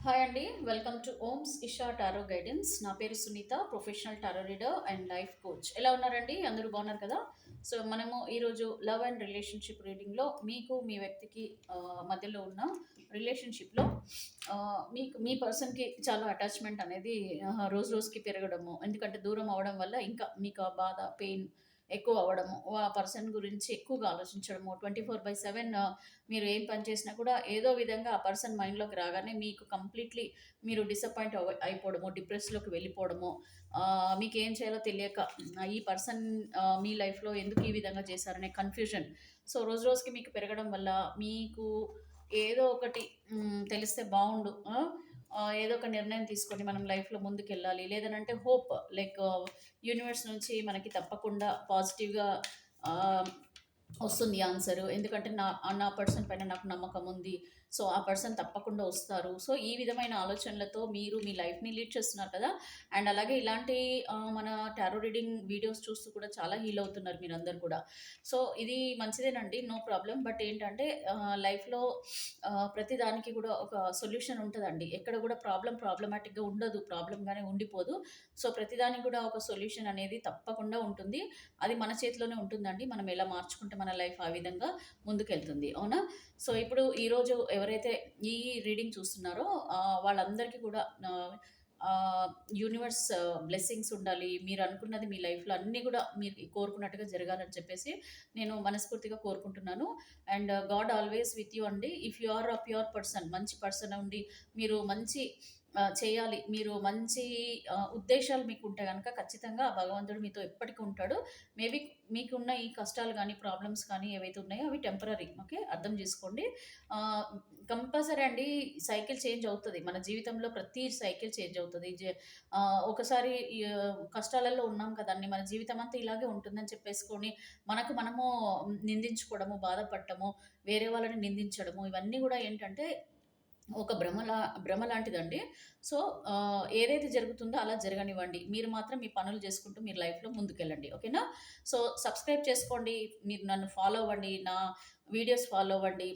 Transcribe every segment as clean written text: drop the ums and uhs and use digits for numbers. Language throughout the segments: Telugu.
హాయ్ అండి, welcome to Oms Isha tarot guidance. నా పేరు Sunitha, professional tarot reader and life coach. ఎలా ఉన్నారండి? అందరూ బాగున్నారు కదా? సో మనము ఈరోజు లవ్ అండ్ రిలేషన్షిప్ రీడింగ్లో మీకు మీ వ్యక్తికి మధ్యలో ఉన్న రిలేషన్షిప్లో మీకు మీ పర్సన్కి చాలా అటాచ్మెంట్ అనేది రోజు రోజుకి పెరగడము, ఎందుకంటే దూరం అవడం వల్ల ఇంకా మీకు ఆ బాధ పెయిన్ ఎక్కువ అవ్వడము, ఆ పర్సన్ గురించి ఎక్కువగా ఆలోచించడము, 24/7 మీరు ఏం పని చేసినా కూడా ఏదో విధంగా ఆ పర్సన్ మైండ్లోకి రాగానే మీకు కంప్లీట్లీ మీరు డిసప్పాయింట్ అయిపోవడము, డిప్రెస్లోకి వెళ్ళిపోవడము, మీకు ఏం చేయాలో తెలియక ఈ పర్సన్ మీ లైఫ్లో ఎందుకు ఈ విధంగా చేశారనే కన్ఫ్యూజన్. సో రోజు రోజుకి మీకు పెరగడం వల్ల మీకు ఏదో ఒకటి తెలిస్తే బాగుండు, ఏదో ఒక నిర్ణయం తీసుకొని మనం లైఫ్లో ముందుకెళ్ళాలి, లేదనంటే హోప్ లైక్ యూనివర్స్ నుంచి మనకి తప్పకుండా పాజిటివ్గా వస్తుంది ఆన్సర్. ఎందుకంటే నా నా పర్సన్ పైన నాకు నమ్మకం ఉంది. సో ఆ పర్సన్ తప్పకుండా వస్తారు. సో ఈ విధమైన ఆలోచనలతో మీరు మీ లైఫ్ని లీడ్ చేస్తున్నారు కదా. అండ్ అలాగే ఇలాంటి మన టారో రీడింగ్ వీడియోస్ చూస్తూ కూడా చాలా హీల్ అవుతున్నారు మీరందరూ కూడా. సో ఇది మంచిదేనండి, నో ప్రాబ్లం. బట్ ఏంటంటే లైఫ్లో ప్రతి దానికి కూడా ఒక సొల్యూషన్ ఉంటుందండి. ఎక్కడ కూడా ప్రాబ్లమాటిక్గా ఉండదు, ప్రాబ్లంగానే ఉండిపోదు. సో ప్రతిదానికి కూడా ఒక సొల్యూషన్ అనేది తప్పకుండా ఉంటుంది. అది మన చేతిలోనే ఉంటుందండి. మనం ఎలా మార్చుకుంటే మన లైఫ్ ఆ విధంగా ముందుకెళ్తుంది, అవునా? సో ఇప్పుడు ఈరోజు ఎవరైతే ఈ రీడింగ్ చూస్తున్నారో వాళ్ళందరికీ కూడా యూనివర్స్ బ్లెస్సింగ్స్ ఉండాలి. మీరు అనుకున్నది మీ లైఫ్లో అన్నీ కూడా మీరు కోరుకున్నట్టుగా జరగాలని చెప్పేసి నేను మనస్ఫూర్తిగా కోరుకుంటున్నాను. And God always with you అండి. If you are a pure person, మంచి పర్సన్ ఉండి మీరు మంచి చేయాలి, మీరు మంచి ఉద్దేశాలు మీకు ఉంటే కనుక ఖచ్చితంగా ఆ భగవంతుడు మీతో ఎప్పటికీ ఉంటాడు. మేబీ మీకున్న ఈ కష్టాలు కానీ ప్రాబ్లమ్స్ కానీ ఏవైతే ఉన్నాయో అవి టెంపరీ, ఓకే, అర్థం చేసుకోండి. కంపల్సరీ అండి, సైకిల్ చేంజ్ అవుతుంది మన జీవితంలో, ప్రతి సైకిల్ చేంజ్ అవుతుంది. ఒకసారి కష్టాలలో ఉన్నాం కదండి, మన జీవితం అంతా ఇలాగే ఉంటుందని చెప్పేసుకొని మనము నిందించుకోవడము, బాధపడటము, వేరే వాళ్ళని నిందించడము, ఇవన్నీ కూడా ఏంటంటే ఒక భ్రమ లాంటిదండి. సో ఏదైతే జరుగుతుందో అలా జరగనివ్వండి. మీరు మాత్రం మీ పనులు చేసుకుంటూ మీరు లైఫ్లో ముందుకెళ్ళండి, ఓకేనా? సో సబ్స్క్రైబ్ చేసుకోండి, మీరు నన్ను ఫాలో అవ్వండి, నా వీడియోస్ ఫాలో అవ్వండి.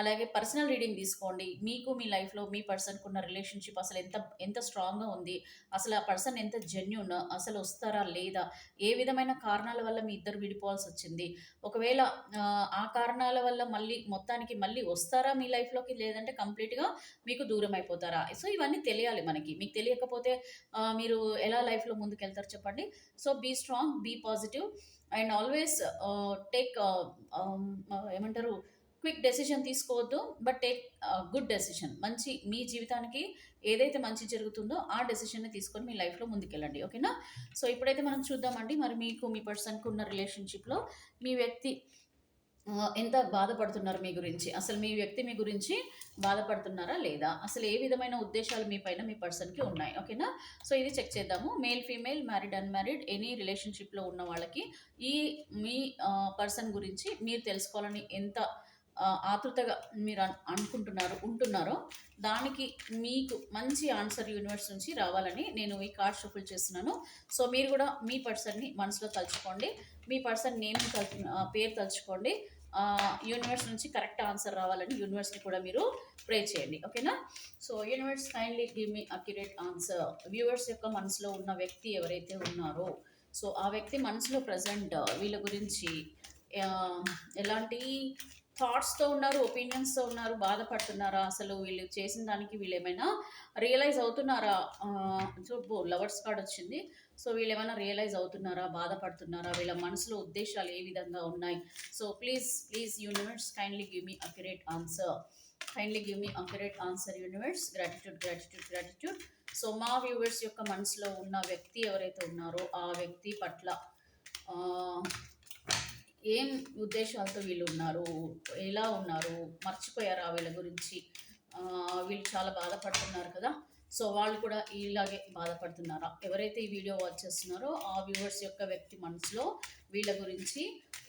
అలాగే పర్సనల్ రీడింగ్ తీసుకోండి. మీకు మీ లైఫ్లో మీ పర్సన్కి ఉన్న రిలేషన్షిప్ అసలు ఎంత ఎంత స్ట్రాంగ్గా ఉంది, అసలు ఆ పర్సన్ ఎంత జెన్యున్, అసలు వస్తారా లేదా, ఏ విధమైన కారణాల వల్ల మీ ఇద్దరు విడిపోవాల్సి వచ్చింది, ఒకవేళ ఆ కారణాల వల్ల మళ్ళీ మొత్తానికి మళ్ళీ వస్తారా మీ లైఫ్లోకి, లేదంటే కంప్లీట్గా మీకు దూరం అయిపోతారా. సో ఇవన్నీ తెలియాలి మనకి. మీకు తెలియకపోతే మీరు ఎలా లైఫ్లో ముందుకెళ్తారు చెప్పండి. So be strong, be positive and always take ఏమంటారు, క్విక్ డెసిషన్ తీసుకోవద్దు, బట్ టేక్ గుడ్ డెసిషన్. మంచి మీ జీవితానికి ఏదైతే మంచి జరుగుతుందో ఆ డెసిషన్ని తీసుకొని మీ లైఫ్లో ముందుకెళ్ళండి, ఓకేనా? సో ఇప్పుడైతే మనం చూద్దామండి, మరి మీకు మీ పర్సన్కి ఉన్న రిలేషన్షిప్లో మీ వ్యక్తి ఎంత బాధపడుతున్నారు మీ గురించి, అసలు మీ వ్యక్తి మీ గురించి బాధపడుతున్నారా లేదా, అసలు ఏ విధమైన ఉద్దేశాలు మీ పైన మీ పర్సన్కి ఉన్నాయి, ఓకేనా? సో ఇది చెక్ చేద్దాము. Male, female, married, unmarried, any రిలేషన్షిప్లో ఉన్న వాళ్ళకి ఈ మీ పర్సన్ గురించి మీరు తెలుసుకోవాలని ఎంత ఆతృతగా మీరు ఉంటున్నారో దానికి మీకు మంచి ఆన్సర్ యూనివర్స్ నుంచి రావాలని నేను ఈ కార్డ్ షఫుల్ చేస్తున్నాను. సో మీరు కూడా మీ పర్సన్ని మనసులో తలుచుకోండి, మీ పర్సన్ నేమ్ పేరు తలుచుకోండి. యూనివర్స్ నుంచి కరెక్ట్ ఆన్సర్ రావాలని యూనివర్స్ని కూడా మీరు ప్రే చేయండి, ఓకేనా? So universe kindly give me accurate answer. Viewers యొక్క మనసులో ఉన్న వ్యక్తి ఎవరైతే ఉన్నారో, సో ఆ వ్యక్తి మనసులో ప్రజెంట్ వీళ్ళ గురించి ఎలాంటి థాట్స్తో ఉన్నారు, ఒపీనియన్స్తో ఉన్నారు, బాధపడుతున్నారా, అసలు వీళ్ళు చేసిన దానికి వీళ్ళు ఏమైనా రియలైజ్ అవుతున్నారా? సో లవర్స్ కార్డ్ వచ్చింది. సో వీళ్ళు ఏమైనా రియలైజ్ అవుతున్నారా, బాధపడుతున్నారా, వీళ్ళ మనసులో ఉద్దేశాలు ఏ విధంగా ఉన్నాయి? So please universe kindly give me accurate answer. Kindly give me accurate answer universe. Gratitude. So మా వ్యూవర్స్ యొక్క మనసులో ఉన్న వ్యక్తి ఎవరైతే ఉన్నారో ఆ వ్యక్తి పట్ల ఏం ఉద్దేశాలతో వీళ్ళు ఉన్నారు, ఎలా ఉన్నారు, మర్చిపోయారా వీళ్ళ గురించి? వీళ్ళు చాలా బాధపడుతున్నారు కదా. సో వాళ్ళు కూడా ఇలాగే బాధపడుతున్నారా? ఎవరైతే ఈ వీడియో వాచ్ చేస్తున్నారో ఆ వ్యూవర్స్ యొక్క వ్యక్తి మనసులో వీళ్ళ గురించి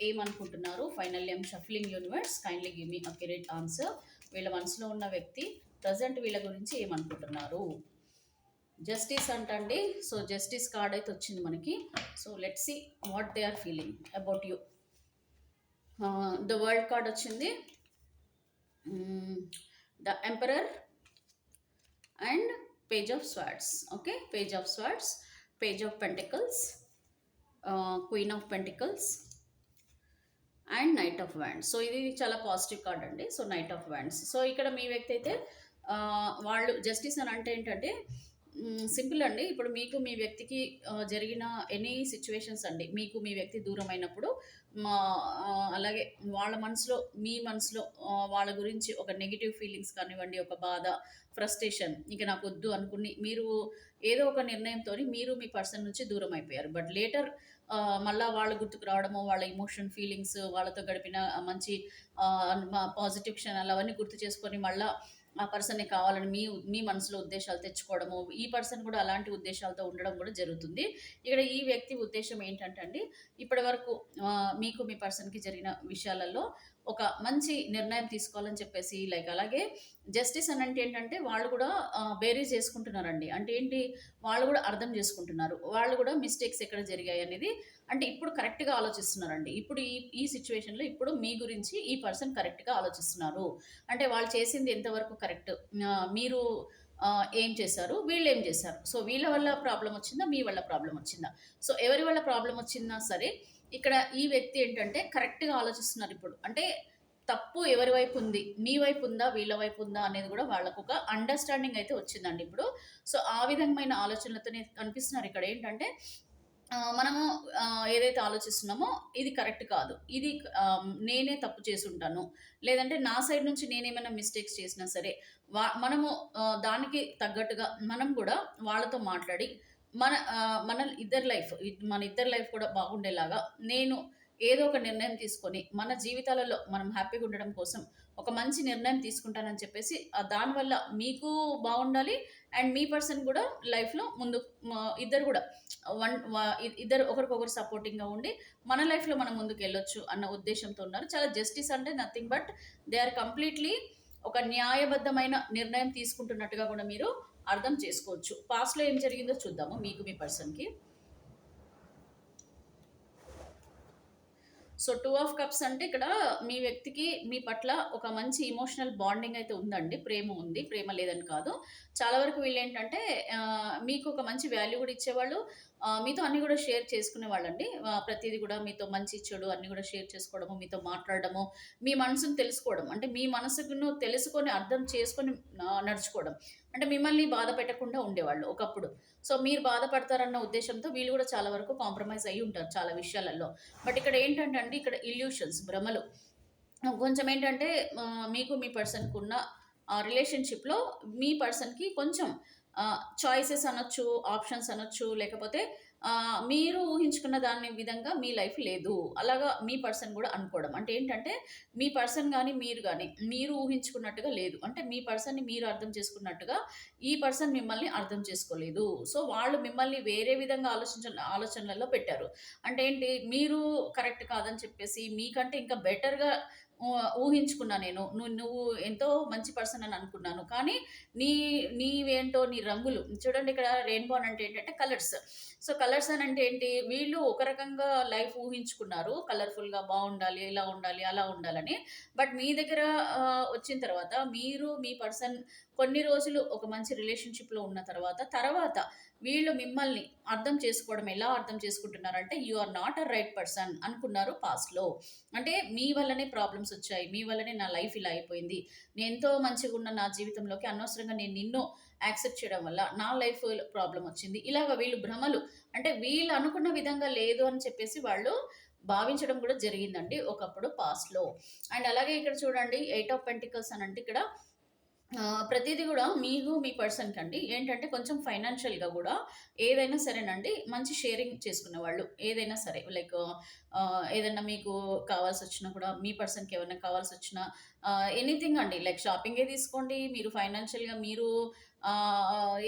ఏమనుకుంటున్నారు? Finally I'm shuffling universe. Kindly give me accurate answer. వీళ్ళ మనసులో ఉన్న వ్యక్తి ప్రజెంట్ వీళ్ళ గురించి ఏమనుకుంటున్నారు? జస్టిస్ అంటండి. సో జస్టిస్ కార్డ్ అయితే వచ్చింది మనకి. So let's see what they are feeling about you. The world card వచ్చింది, the emperor, and page of swords. Okay, page of swords, page of pentacles, queen of pentacles and knight of wands. So ఇది చాలా పాజిటివ్ కార్డ్ అండి. So knight of wands. So ఇక్కడ మీ వ్యక్తి అయితే వాళ్ళు జస్టిస్ అని అంటే ఏంటంటే సింపుల్ అండి. ఇప్పుడు మీకు మీ వ్యక్తికి జరిగిన ఎనీ సిచ్యువేషన్స్ అండి, మీకు మీ వ్యక్తి దూరం అయినప్పుడు మా అలాగే వాళ్ళ మనసులో మీ మనసులో వాళ్ళ గురించి ఒక నెగిటివ్ ఫీలింగ్స్ కానివ్వండి, ఒక బాధ, ఫ్రస్ట్రేషన్, ఇక నాకు వద్దు అనుకుని మీరు ఏదో ఒక నిర్ణయంతో మీరు మీ పర్సన్ నుంచి దూరం అయిపోయారు. బట్ లేటర్ మళ్ళా వాళ్ళు గుర్తుకు రావడము, వాళ్ళ ఎమోషన్ ఫీలింగ్స్, వాళ్ళతో గడిపిన మంచి పాజిటివ్ క్షణాలు అవన్నీ గుర్తు చేసుకొని మళ్ళా ఆ పర్సన్‌ని కావాలని మీ మీ మనసులో ఉద్దేశాలు తెచ్చుకోవడము, ఈ పర్సన్ కూడా అలాంటి ఉద్దేశాలతో ఉండడం కూడా జరుగుతుంది. ఇక్కడ ఈ వ్యక్తి ఉద్దేశ్యం ఏంటంటే అండి, ఇప్పటి వరకు మీకు మీ పర్సన్‌కి జరిగిన విషయాలలో ఒక మంచి నిర్ణయం తీసుకోవాలని చెప్పేసి లైక్ అలాగే జస్టిస్ అనంటే ఏంటంటే వాళ్ళు కూడా బేరీజ్ చేసుకుంటున్నారండి. అంటే ఏంటి, వాళ్ళు కూడా అర్థం చేసుకుంటున్నారు. వాళ్ళు కూడా మిస్టేక్స్ ఎక్కడ జరిగాయి అనేది అంటే ఇప్పుడు కరెక్ట్‌గా ఆలోచిస్తున్నారండి. ఇప్పుడు ఈ ఈ సిట్యుయేషన్‌లో ఇప్పుడు మీ గురించి ఈ పర్సన్ కరెక్ట్‌గా ఆలోచిస్తున్నారు. అంటే వాళ్ళు చేసింది ఎంతవరకు కరెక్ట్, మీరు ఏం చేశారు, వీళ్ళేం చేశారు. సో వీళ్ళ వల్ల ప్రాబ్లమ్ వచ్చిందా, మీ వల్ల ప్రాబ్లమ్ వచ్చిందా. సో ఎవరి వల్ల ప్రాబ్లమ్ వచ్చిందా సరే, ఇక్కడ ఈ వ్యక్తి ఏంటంటే కరెక్ట్‌గా ఆలోచిస్తున్నారు ఇప్పుడు. అంటే తప్పు ఎవరి వైపు ఉంది, మీ వైపు ఉందా, వీళ్ళ వైపు ఉందా అనేది కూడా వాళ్ళకొక అండర్‌స్టాండింగ్ అయితే వచ్చిందండి ఇప్పుడు. సో ఆ విధమైన ఆలోచనలతోనే కనిపిస్తున్నారు ఇక్కడ ఏంటంటే మనము ఏదైతే ఆలోచిస్తున్నామో ఇది కరెక్ట్ కాదు. ఇది నేనే తప్పు చేసుంటాను. లేదంటే నా సైడ్ నుంచి నేనేమైనా మిస్టేక్స్ చేసినా సరే, మనము దానికి తగ్గట్టుగా మనం గూడా వాళ్ళతో మాట్లాడి, మన ఇద్దరి లైఫ్ కూడా బాగుండేలాగా నేను ఏదో ఒక నిర్ణయం తీసుకొని, మన జీవితాలలో మనం హ్యాపీగా ఉండడం కోసం ఒక మంచి నిర్ణయం తీసుకుంటానని చెప్పేసి దానివల్ల మీకు బాగుండాలి. అండ్ మీ పర్సన్ కూడా లైఫ్‌లో ముందు ఇద్దరు గూడా ఇద్దరు ఒకరికొకరు సపోర్టింగ్‌గా ఉండి, మన లైఫ్‌లో మనం ముందుకెళ్ళొచ్చు అన్న ఉద్దేశ్యంతో ఉన్నారు. చాలా జస్టిస్ అంటే nothing but they are completely ఒక న్యాయబద్ధమైన నిర్ణయం తీసుకుంటున్నట్టుగా కూడా మీరు అర్థం చేసుకోవచ్చు. పాస్ట్‌లో ఏం జరిగిందో చూద్దాము మీకు మీ పర్సన్‌కి. సో 2 ఆఫ్ కప్స్ అంటే ఇక్కడ మీ వ్యక్తికి మీ పట్ల ఒక మంచి ఎమోషనల్ బాండింగ్ అయితే ఉందండి. ప్రేమ ఉంది. ప్రేమ లేదని కాదు. చాలా వరకు వీళ్ళేంటంటే మీకు ఒక మంచి వాల్యూ కూడా ఇచ్చేవాళ్ళు. మీతో అన్నీ కూడా షేర్ చేసుకునేవాళ్ళండి. ప్రతీది కూడా మీతో మంచి, చెడు అన్నీ కూడా షేర్ చేసుకోవడము, మీతో మాట్లాడడము, మీ మనసుని తెలుసుకోవడం. అంటే మీ మనసును తెలుసుకొని, అర్థం చేసుకొని నడుచుకోవడం. అంటే మిమ్మల్ని బాధ పెట్టకుండా ఉండేవాళ్ళు ఒకప్పుడు. సో మీరు బాధపడతారన్న ఉద్దేశ్యంతో వీళ్ళు కూడా చాలా వరకు కాంప్రమైజ్ అయ్యి ఉంటారు చాలా విషయాలలో. బట్ ఇక్కడ ఏంటంటే అండి, ఇక్కడ ఇల్యూషన్స్, భ్రమలు. కొంచెం ఏంటంటే మీకు మీ పర్సన్‌కి ఉన్న రిలేషన్‌షిప్‌లో మీ పర్సన్‌కి కొంచెం చాయిసెస్ అనొచ్చు, ఆప్షన్స్ అనొచ్చు, లేకపోతే మీరు ఊహించుకున్న దాని విధంగా మీ లైఫ్ లేదు. అలాగా మీ పర్సన్ గూడా అనుకోవడం. అంటే ఏంటంటే, మీ పర్సన్ గాని, మీరు గాని, మీరు ఊహించుకున్నట్టుగా లేదు. అంటే మీ పర్సన్‌ని మీరు అర్థం చేసుకున్నట్టుగా, ఈ పర్సన్ మిమ్మల్ని అర్థం చేసుకోలేదు. సో, వాళ్ళు మిమ్మల్ని వేరే విధంగా ఆలోచనలలో పెట్టారు. అంటే ఏంటి, మీరు కరెక్ట్ కాదని చెప్పేసి, మీకంటే ఇంకా బెటర్‌గా ఊహించుకున్నా నేను. నువ్వు ఎంతో మంచి పర్సన్ అని అనుకున్నాను. కానీ నీ నీవేంటో నీ రంగులు చూడండి, ఇక్కడ రెయిన్‌బో అంటే ఏంటంటే కలర్స్. సో, కలర్స్ అని అంటే ఏంటి? వీళ్ళు ఒక రకంగా లైఫ్ ఊహించుకున్నారు. కలర్‌ఫుల్‌గా బావుండాలి, ఇలా ఉండాలి, అలా ఉండాలని. బట్ మీ దగ్గర వచ్చిన తర్వాత మీరు, మీ పర్సన్ కొన్ని రోజులు ఒక మంచి రిలేషన్‌షిప్‌లో ఉన్న తర్వాత వీళ్ళు మిమ్మల్ని అర్థం చేసుకోవడం ఎలా అర్థం చేసుకుంటున్నారంటే, you are not a right person అనుకున్నారు పాస్ట్‌లో. అంటే మీ వల్లనే ప్రాబ్లమ్స్ వచ్చాయి. మీ వల్లనే నా లైఫ్ ఇలా అయిపోయింది. నేను ఎంతో మంచిగున్న నా జీవితంలోకి అనవసరంగా నేను నిన్ను యాక్సెప్ట్ చేయడం వల్ల నా లైఫ్ ప్రాబ్లమ్ వచ్చింది. ఇలాగ వీళ్ళు భ్రమలు, అంటే వీళ్ళు అనుకున్న విధంగా లేదు అని చెప్పేసి వాళ్ళు భావించడం కూడా జరిగిందండి ఒకప్పుడు పాస్ట్‌లో. అండ్ అలాగే ఇక్కడ చూడండి, ఎయిట్ ఆఫ్ పెంటికల్స్ అని అంటే ఇక్కడ ప్రతీది గూడా మీకు మీ పర్సన్‌కండి ఏంటంటే కొంచెం ఫైనాన్షియల్‌గా గూడా ఏదైనా సరేనండి మంచి షేరింగ్ చేసుకునేవాళ్ళు. ఏదైనా సరే లైక్ ఏదన్నా మీకు కావాల్సొచ్చినా కూడా మీ పర్సన్‌కి ఏమన్నా కావాల్సొచ్చినా ఎనీథింగ్ అండి, లైక్ షాపింగే తీసుకోండి. మీరు ఫైనాన్షియల్‌గా మీరు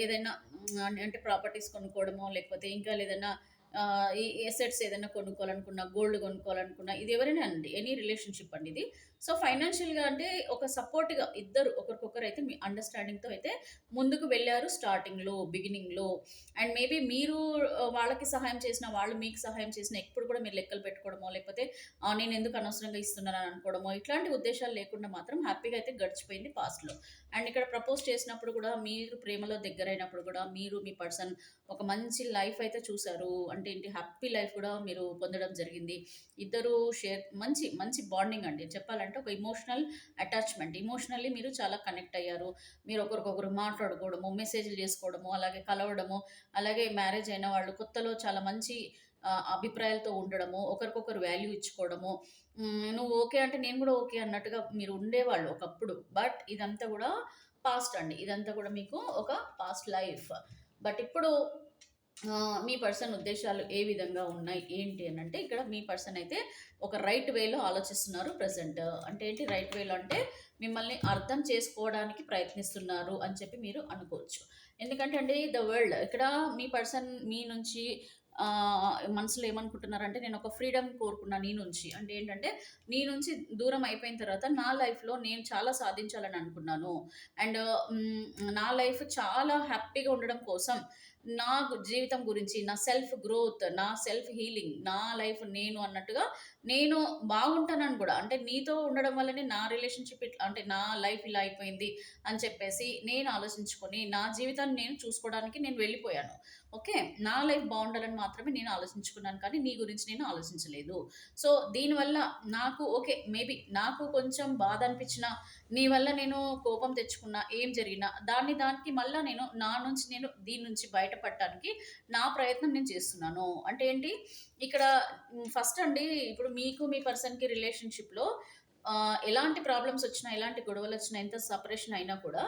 ఏదైనా అంటే ప్రాపర్టీస్ కొనుక్కోవడమో, లేకపోతే ఇంకా లేదన్నా ఈ ఎసెట్స్ ఏదైనా కొనుక్కోవాలనుకున్నా, గోల్డ్ కొనుక్కోవాలనుకున్నా, ఇది ఎవరైనా అండి, ఎనీ రిలేషన్‌షిప్ అండి ఇది. సో, ఫైనాన్షియల్‌గా అంటే ఒక సపోర్ట్‌గా ఇద్దరు ఒకరికొకరైతే మీ అండర్‌స్టాండింగ్‌తో అయితే ముందుకు వెళ్లారు స్టార్టింగ్‌లో, బిగినింగ్‌లో. అండ్ మేబీ మీరు వాళ్ళకి సహాయం చేసినా, వాళ్ళు మీకు సహాయం చేసినా ఎప్పుడు కూడా మీరు లెక్కలు పెట్టుకోవడమో, లేకపోతే నేనెందుకు అనవసరంగా ఇస్తున్నానని అనుకోవడమో, ఇట్లాంటి ఉద్దేశాలు లేకుండా మాత్రం హ్యాపీగా అయితే గడిచిపోయింది పాస్ట్‌లో. అండ్ ఇక్కడ ప్రపోజ్ చేసినప్పుడు కూడా, మీరు ప్రేమలో దగ్గరైనప్పుడు కూడా, మీరు మీ పర్సన్ ఒక మంచి లైఫ్ అయితే చూసారు. అంటే ఏంటి, హ్యాపీ లైఫ్ కూడా మీరు పొందడం జరిగింది. ఇద్దరు మంచి మంచి బాండింగ్ అండి. చెప్పాలంటే ఒక ఎమోషనల్ అటాచ్‌మెంట్. ఎమోషనల్లీ మీరు చాలా కనెక్ట్ అయ్యారు. మీరు ఒకరికొకరు మాట్లాడుకోవడము, మెసేజ్‌లు చేసుకోవడము, అలాగే కలవడము, అలాగే మ్యారేజ్ అయిన వాళ్ళు కొత్తలో చాలా మంచి అభిప్రాయాలతో ఉండడము, ఒకరికొకరు వాల్యూ ఇచ్చుకోవడము. నువ్వు ఓకే అంటే నేను కూడా ఓకే అన్నట్టుగా మీరు ఉండేవాళ్ళు ఒకప్పుడు. బట్ ఇదంతా కూడా పాస్ట్ అండి. ఇదంతా కూడా మీకు ఒక పాస్ట్ లైఫ్. బట్ ఇప్పుడు మీ పర్సన్ ఉద్దేశాలు ఏ విధంగా ఉన్నాయి, ఏంటి అనంటే, ఇక్కడ మీ పర్సన్ అయితే ఒక రైట్ వేలో ఆలోచిస్తున్నారు ప్రెజెంట్. అంటే ఏంటి రైట్ వేలో అంటే, మిమ్మల్ని అర్థం చేసుకోవడానికి ప్రయత్నిస్తున్నారు అని చెప్పి మీరు అనుకోవచ్చు. ఎందుకంటే అండి, ద వరల్డ్ ఇక్కడ మీ పర్సన్ మీ నుంచి మనసులో ఏమనుకుంటున్నారంటే, నేను ఒక ఫ్రీడమ్ కోరుకున్నా నీ నుంచి. అంటే ఏంటంటే, నీ నుంచి దూరం అయిపోయిన తర్వాత నా లైఫ్‌లో నేను చాలా సాధించాలని అనుకున్నాను. అండ్ నా లైఫ్ చాలా హ్యాపీగా ఉండడం కోసం, నా జీవితం గురించి, నా సెల్ఫ్ గ్రోత్, నా సెల్ఫ్ హీలింగ్, నా లైఫ్ నేను అన్నట్టుగా నేను బాగుంటానని గూడా. అంటే నీతో ఉండడం వల్లనే నా రిలేషన్‌షిప్ ఇట్లా, అంటే నా లైఫ్ ఇలా అయిపోయింది అని చెప్పేసి నేను ఆలోచించుకొని, నా జీవితాన్ని నేను చూసుకోవడానికి నేను వెళ్ళిపోయాను. ఓకే. నా లైఫ్ బావుండాలని మాత్రమే నేను ఆలోచించుకున్నాను కానీ, నీ గురించి నేను ఆలోచించలేదు. సో, దీనివల్ల నాకు ఓకే. మేబీ నాకు కొంచెం బాధ అనిపించినా, నీ వల్ల నేను కోపం తెచ్చుకున్నా, ఏం జరిగినా దానికి మళ్ళా నేను దీని నుంచి బయటపడటానికి నా ప్రయత్నం నేను చేస్తున్నాను. అంటే ఏంటి, ఇక్కడ ఫస్ట్ అండి, ఇప్పుడు మీకు మీ పర్సన్‌కి రిలేషన్‌షిప్‌లో ఎలాంటి ప్రాబ్లమ్స్ వచ్చినా, ఎలాంటి గొడవలొచ్చినా, ఎంత సెపరేషన్ అయినా కూడా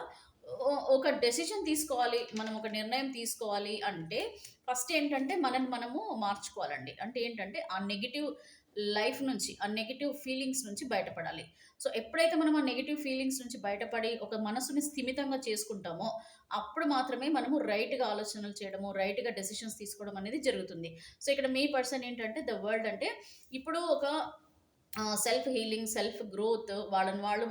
ఒక డెసిషన్ తీసుకోవాలి. మనం ఒక నిర్ణయం తీసుకోవాలి అంటే, ఫస్ట్ ఏంటంటే మనల్ని మనము మార్చుకోవాలండి. అంటే ఏంటంటే, ఆ నెగెటివ్ లైఫ్ నుంచి, ఆ నెగెటివ్ ఫీలింగ్స్ నుంచి బయటపడాలి. సో, ఎప్పుడైతే మనం ఆ నెగెటివ్ ఫీలింగ్స్ నుంచి బయటపడి, ఒక మనసుని స్థిమితంగా చేసుకుంటామో, అప్పుడు మాత్రమే మనము రైట్‌గా ఆలోచనలు చేయడము, రైట్‌గా డెసిషన్స్ తీసుకోవడం అనేది జరుగుతుంది. సో, ఇక్కడ మీ పర్సన్ ఏంటంటే, ద వరల్డ్ అంటే, ఇప్పుడు ఒక సెల్ఫ్ హీలింగ్, సెల్ఫ్ గ్రోత్, వాళ్ళని వాళ్ళు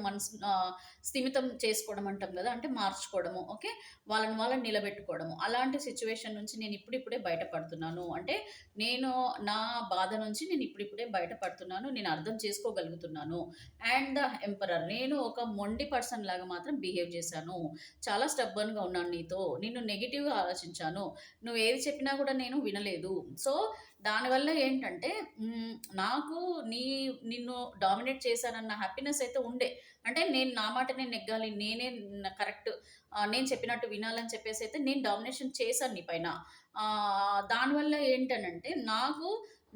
స్థిమితం చేసుకోవడం అంటాం గదా! అంటే మార్చుకోవడము. ఓకే. వాళ్ళని నిలబెట్టుకోవడము. అలాంటి సిట్యుయేషన్ నుంచి నేను ఇప్పుడిప్పుడే బయటపడుతున్నాను. అంటే నేను నా బాధ నుంచి నేను ఇప్పుడిప్పుడే బయటపడుతున్నాను. నేను అర్థం చేసుకోగలుగుతున్నాను. అండ్ ద ఎంపరర్, నేను ఒక మొండి పర్సన్ లాగా మాత్రం బిహేవ్ చేశాను. చాలా స్టబ్బర్న్‌గా ఉన్నాను నీతో. నిన్ను నెగెటివ్‌గా ఆలోచించాను. నువ్వు ఏది చెప్పినా కూడా నేను వినలేదు. సో, దానివల్ల ఏంటంటే, నాకు నీ నిన్ను డామినేట్ చేశానన్న హ్యాపీనెస్ అయితే ఉండే. అంటే నేను నా మాట నేను నెగ్గాలి. నేనే కరెక్ట్. నేను చెప్పినట్టు వినాలని చెప్పేసైతే నేను డామినేషన్ చేశాను నీ పైన. దానివల్ల ఏంటనంటే, నాకు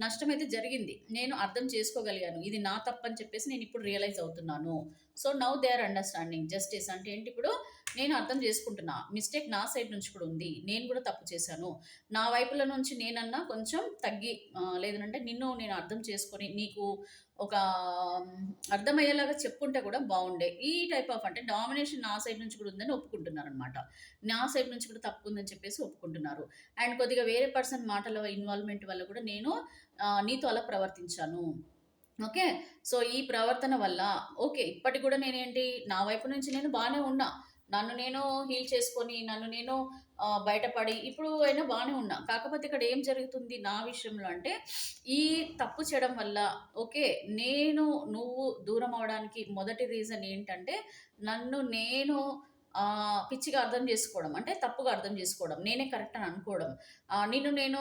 నష్టమైతే జరిగింది. నేను అర్థం చేసుకోగలిగాను. ఇది నా తప్పని చెప్పేసి నేనిప్పుడు రియలైజ్ అవుతున్నాను. So, now they are understanding. Justice అంటే ఏంటి, ఇప్పుడు నేను అర్థం చేసుకుంటున్నా. మిస్టేక్ నా సైడ్ నుంచి కూడా ఉంది. నేను కూడా తప్పు చేశాను. నా వైపుల నుంచి నేనన్నా కొంచెం తగ్గి, లేదనంటే నిన్ను నేను అర్థం చేసుకొని, నీకు ఒక అర్థమయ్యేలాగా చెప్పుంటే కూడా బావుండే. ఈ టైప్ ఆఫ్, అంటే డామినేషన్ నా సైడ్ నుంచి కూడా ఉందని ఒప్పుకుంటున్నారనమాట. నా సైడ్ నుంచి కూడా తప్పుందని చెప్పేసి ఒప్పుకుంటున్నారు. అండ్ కొద్దిగా వేరే పర్సన్ మాటల ఇన్వాల్వ్‌మెంట్ వల్ల కూడా నేను నీతో అలా ప్రవర్తించాను. ఓకే. సో, ఈ ప్రవర్తన వల్ల ఓకే. ఇప్పటికి గూడా నేనేంటి, నా వైపు నుంచి నేను బానే ఉన్నా. నన్ను నేను హీల్ చేసుకొని, నన్ను నేను బయటపడి ఇప్పుడు అయినా బానే ఉన్నా. కాకపోతే ఇక్కడ ఏం జరుగుతుంది నా విషయంలో అంటే, ఈ తప్పు చేయడం వల్ల ఓకే. నువ్వు దూరం అవ్వడానికి మొదటి రీజన్ ఏంటంటే, నన్ను నేను పిచ్చిగా అర్థం జేసుకోవడం. అంటే తప్పుగా అర్థం జేసుకోవడం. నేనే కరెక్ట్ అని అనుకోవడం. నిన్ను నేను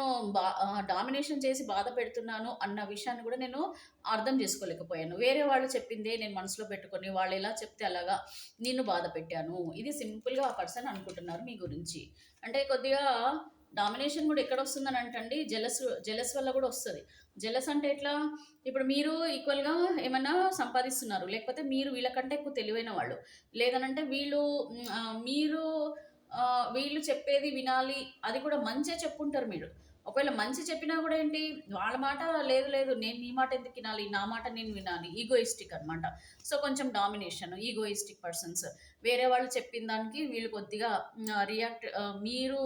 డామినేషన్ చేసి బాధ పెడుతున్నాను అన్న విషయాన్ని గూడా నేను అర్థం జేసుకోలేకపోయాను. వేరే వాళ్ళు చెప్పిందే నేను మనసులో పెట్టుకొని, వాళ్ళెలా చెప్తే అలాగా నిన్ను బాధ పెట్టాను. ఇది సింపుల్‌గా ఆ పర్సన్ అనుకుంటున్నారు మీ గురించి. అంటే కొద్దిగా డామినేషన్ గూడా ఎక్కడొస్తుందనంటండి, జెలస్ వల్ల గూడా ఒస్తది. జెలస్ అంటే ఎట్లా? ఇప్పుడు మీరు ఈక్వల్‌గా ఏమన్నా సంపాదిస్తున్నారు. లేకపోతే మీరు వీళ్ళకంటే ఎక్కువ తెలివైన వాళ్ళు. లేదనంటే వీళ్ళు చెప్పేది వినాలి. అది కూడా మంచే చెప్పుంటారు మీరు. ఒకవేళ మంచి చెప్పినా గూడా ఏంటి, వాళ్ళ మాట లేదు లేదు, నేను నీ మాట ఎందుకినాలి? నా మాట నేను వినాలి. ఈగోయిస్టిక్ అనమాట. సో, కొంచెం డామినేషన్, ఈగోయిస్టిక్ పర్సన్స్. వేరే వాళ్ళు చెప్పిన దానికి వీళ్ళు కొద్దిగా రియాక్ట్, మీరు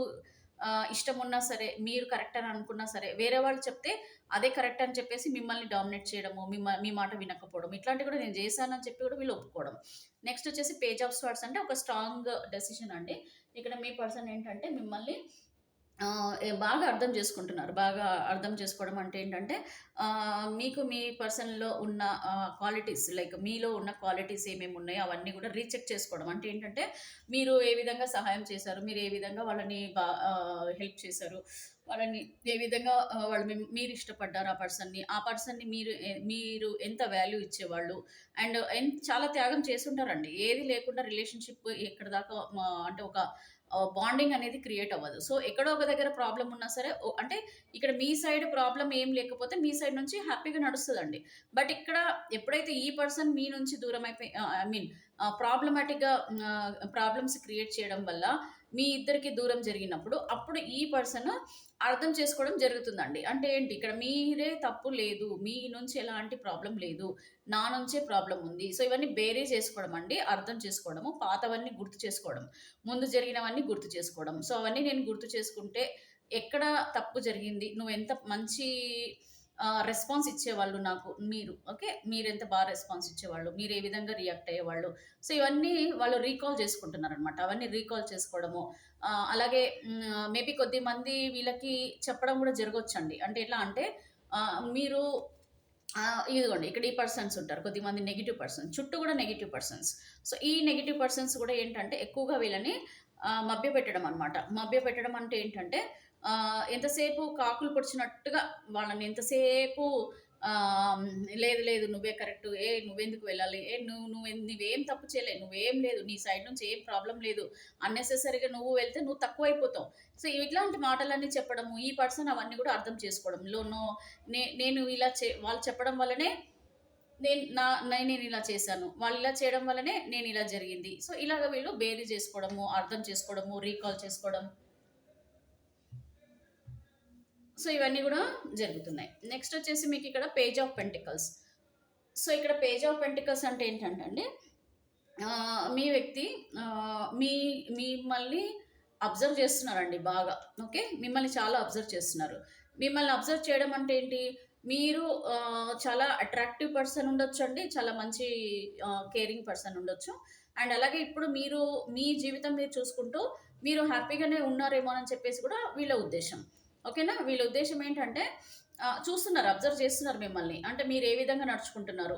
ఇష్టం ఉన్నా సరే, మీరు కరెక్ట్ అని అనుకున్నా సరే, వేరే వాళ్ళు చెప్తే అదే కరెక్ట్ అని చెప్పేసి మిమ్మల్ని డామినేట్ చేయడము, మీ మాట వినకపోవడం, ఇట్లాంటివి కూడా నేను చేశానని చెప్పి కూడా వీళ్ళు ఒప్పుకోవడం. నెక్స్ట్ వచ్చేసి పేజ్ ఆఫ్ స్వర్డ్స్ అంటే ఒక స్ట్రాంగ్ డెసిషన్ అండి. ఇక్కడ మీ పర్సన్ ఏంటంటే మిమ్మల్ని బాగా అర్థం చేసుకుంటున్నారు. బాగా అర్థం చేసుకోవడం అంటే ఏంటంటే, మీకు మీ పర్సన్‌లో ఉన్న క్వాలిటీస్ లైక్ మీలో ఉన్న క్వాలిటీస్ ఏమేమి ఉన్నాయో అవన్నీ కూడా రీచెక్ చేసుకోవడం. అంటే ఏంటంటే, మీరు ఏ విధంగా సహాయం చేశారు, మీరు ఏ విధంగా వాళ్ళని హెల్ప్ చేశారు, వాళ్ళని ఏ విధంగా వాళ్ళు మీరు ఇష్టపడ్డారు ఆ పర్సన్‌ని. ఆ పర్సన్‌ని మీరు ఎంత వాల్యూ ఇచ్చేవాళ్ళు అండ్ చాలా త్యాగం చేసుంటారండి. ఏది లేకుండా రిలేషన్‌షిప్ ఎక్కడిదాకా అంటే ఒక బాండింగ్ అనేది క్రియేట్ అవ్వదు. సో, ఎక్కడో ఒక దగ్గర ప్రాబ్లమ్ ఉన్నా సరే అంటే ఇక్కడ మీ సైడ్ ప్రాబ్లమ్ ఏం లేకపోతే మీ సైడ్ నుంచి హ్యాపీగా నడుస్తదండి. బట్ ఇక్కడ ఎప్పుడైతే ఈ పర్సన్ మీ నుంచి దూరం అయిపోయి ఐ మీన్ ప్రాబ్లమ్స్ క్రియేట్ చేయడం వల్ల మీ ఇద్దరికి దూరం జరిగినప్పుడు అప్పుడు ఈ పర్సన్ అర్థం చేసుకోవడం జరుగుతుందండి. అంటే ఏంటి ఇక్కడ మీరే తప్పు లేదు. మీ నుంచి ఎలాంటి ప్రాబ్లమ్ లేదు. నా నుంచే ప్రాబ్లమ్ ఉంది. సో, ఇవన్నీ బేరీ చేసుకోవడం అండి. అర్థం చేసుకోవడము. పాతవన్నీ గుర్తు చేసుకోవడం. ముందు జరిగినవన్నీ గుర్తు చేసుకోవడం. సో, అవన్నీ నేను గుర్తు చేసుకుంటే ఎక్కడ తప్పు జరిగింది, నువ్వెంత మంచి రెస్పాన్స్ ఇచ్చేవాళ్ళు నాకు మీరు. ఓకే. మీరెంత రెస్పాన్స్ ఇచ్చేవాళ్ళు, మీరు ఏ విధంగా రియాక్ట్ అయ్యేవాళ్ళు. సో, ఇవన్నీ వాళ్ళు రీకాల్ చేసుకుంటున్నారనమాట. అవన్నీ రీకాల్ చేసుకోవడము. అలాగే మేబీ కొద్దిమంది వీళ్ళకి చెప్పడం కూడా జరగొచ్చండి. అంటే ఎట్లా అంటే మీరు ఇదిగోండి ఇక్కడ ఈ పర్సన్స్ ఉంటారు. కొద్దిమంది నెగెటివ్ పర్సన్స్. చుట్టూ కూడా నెగెటివ్ పర్సన్స్. సో, ఈ నెగెటివ్ పర్సన్స్ కూడా ఏంటంటే ఎక్కువగా వీళ్ళని మభ్యపెట్టడం అనమాట. మభ్యపెట్టడం అంటే ఏంటంటే ఎంతసేపు కాకులు పొడిచినట్టుగా వాళ్ళని ఎంతసేపు ఆహ్, లేదు లేదు నువ్వే కరెక్టు. నువ్వెందుకు వెళ్ళాలి? నువ్వేం తప్పు చేయలే. నువ్వేం లేదు. నీ సైడ్ నుంచి ఏం ప్రాబ్లమ్ లేదు. అన్నెసెసరీగా నువ్వు వెళ్తే నువ్వు తక్కువైపోతావు. సో, ఇట్లాంటి మాటలన్నీ చెప్పడము, ఈ పర్సన్ అవన్నీ కూడా అర్థం చేసుకోవడం. నేను ఇలా వాళ్ళు చెప్పడం వల్లనే నేనిలా చేశాను. వాళ్ళిలా చేయడం వల్లనే నేనిలా జరిగింది. సో, ఇలాగ వీళ్ళు బేరీ చేసుకోవడము, అర్థం చేసుకోవడము, రీకాల్ చేసుకోవడం. సో, ఇవన్నీ గూడా జరుగుతున్నాయి. నెక్స్టొచ్చేసి మీకిక్కడ పేజ్ ఆఫ్ పెంటికల్స్. సో, ఇక్కడ పేజ్ ఆఫ్ పెంటికల్స్ అంటే ఏంటంటే అండి, మీ వ్యక్తి మిమ్మల్ని అబ్జర్వ్ చేస్తున్నారండి బాగా. ఓకే. మిమ్మల్ని చాలా అబ్జర్వ్ చేస్తున్నారు. మిమ్మల్ని అబ్జర్వ్ చేయడం అంటే ఏంటి? మీరు చాలా అట్రాక్టివ్ పర్సన్ ఉండొచ్చండి. చాలా మంచి కేరింగ్ పర్సన్ ఉండొచ్చు. అండ్ అలాగే ఇప్పుడు మీ జీవితం మీరు చూసుకుంటూ మీరు హ్యాపీగానే ఉన్నారేమో అని చెప్పేసి కూడా వీళ్ళ ఉద్దేశ్యం. ఓకేనా? వీళ్ళ ఉద్దేశ్యం ఏంటంటే చూస్తున్నారు, అబ్జర్వ్ చేస్తున్నారు మిమ్మల్ని. అంటే మీరు ఏ విధంగా నడుచుకుంటున్నారు.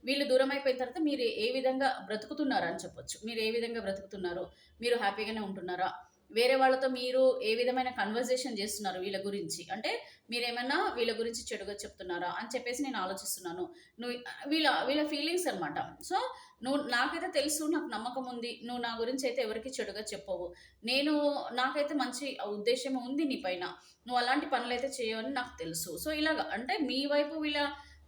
వీళ్ళు దూరం అయిపోయిన తర్వాత మీరు ఏ విధంగా బ్రతుకుతున్నారు అని చెప్పొచ్చు. మీరు ఏ విధంగా బ్రతుకుతున్నారు? మీరు హ్యాపీగానే ఉంటున్నారా? వేరే వాళ్ళతో మీరు ఏ విధమైన కన్వర్జేషన్ చేస్తున్నారు వీళ్ళ గురించి? అంటే మీరేమన్నా వీళ్ళ గురించి చెడుగా చెప్తున్నారా? అని చెప్పేసి నేను ఆలోచిస్తున్నాను. నువ్వు వీళ్ళ ఫీలింగ్స్ అనమాట. సో, నాకైతే తెలుసు, నాకు నమ్మకం ఉంది. నువ్వు నా గురించి అయితే ఎవరికీ చెడుగా చెప్పవు. నాకైతే మంచి ఉద్దేశ్యం ఉంది నీ పైన. నువ్వు అలాంటి పనులైతే చేయవని నాకు తెలుసు. సో, ఇలాగ అంటే మీ వైపు వీళ్ళ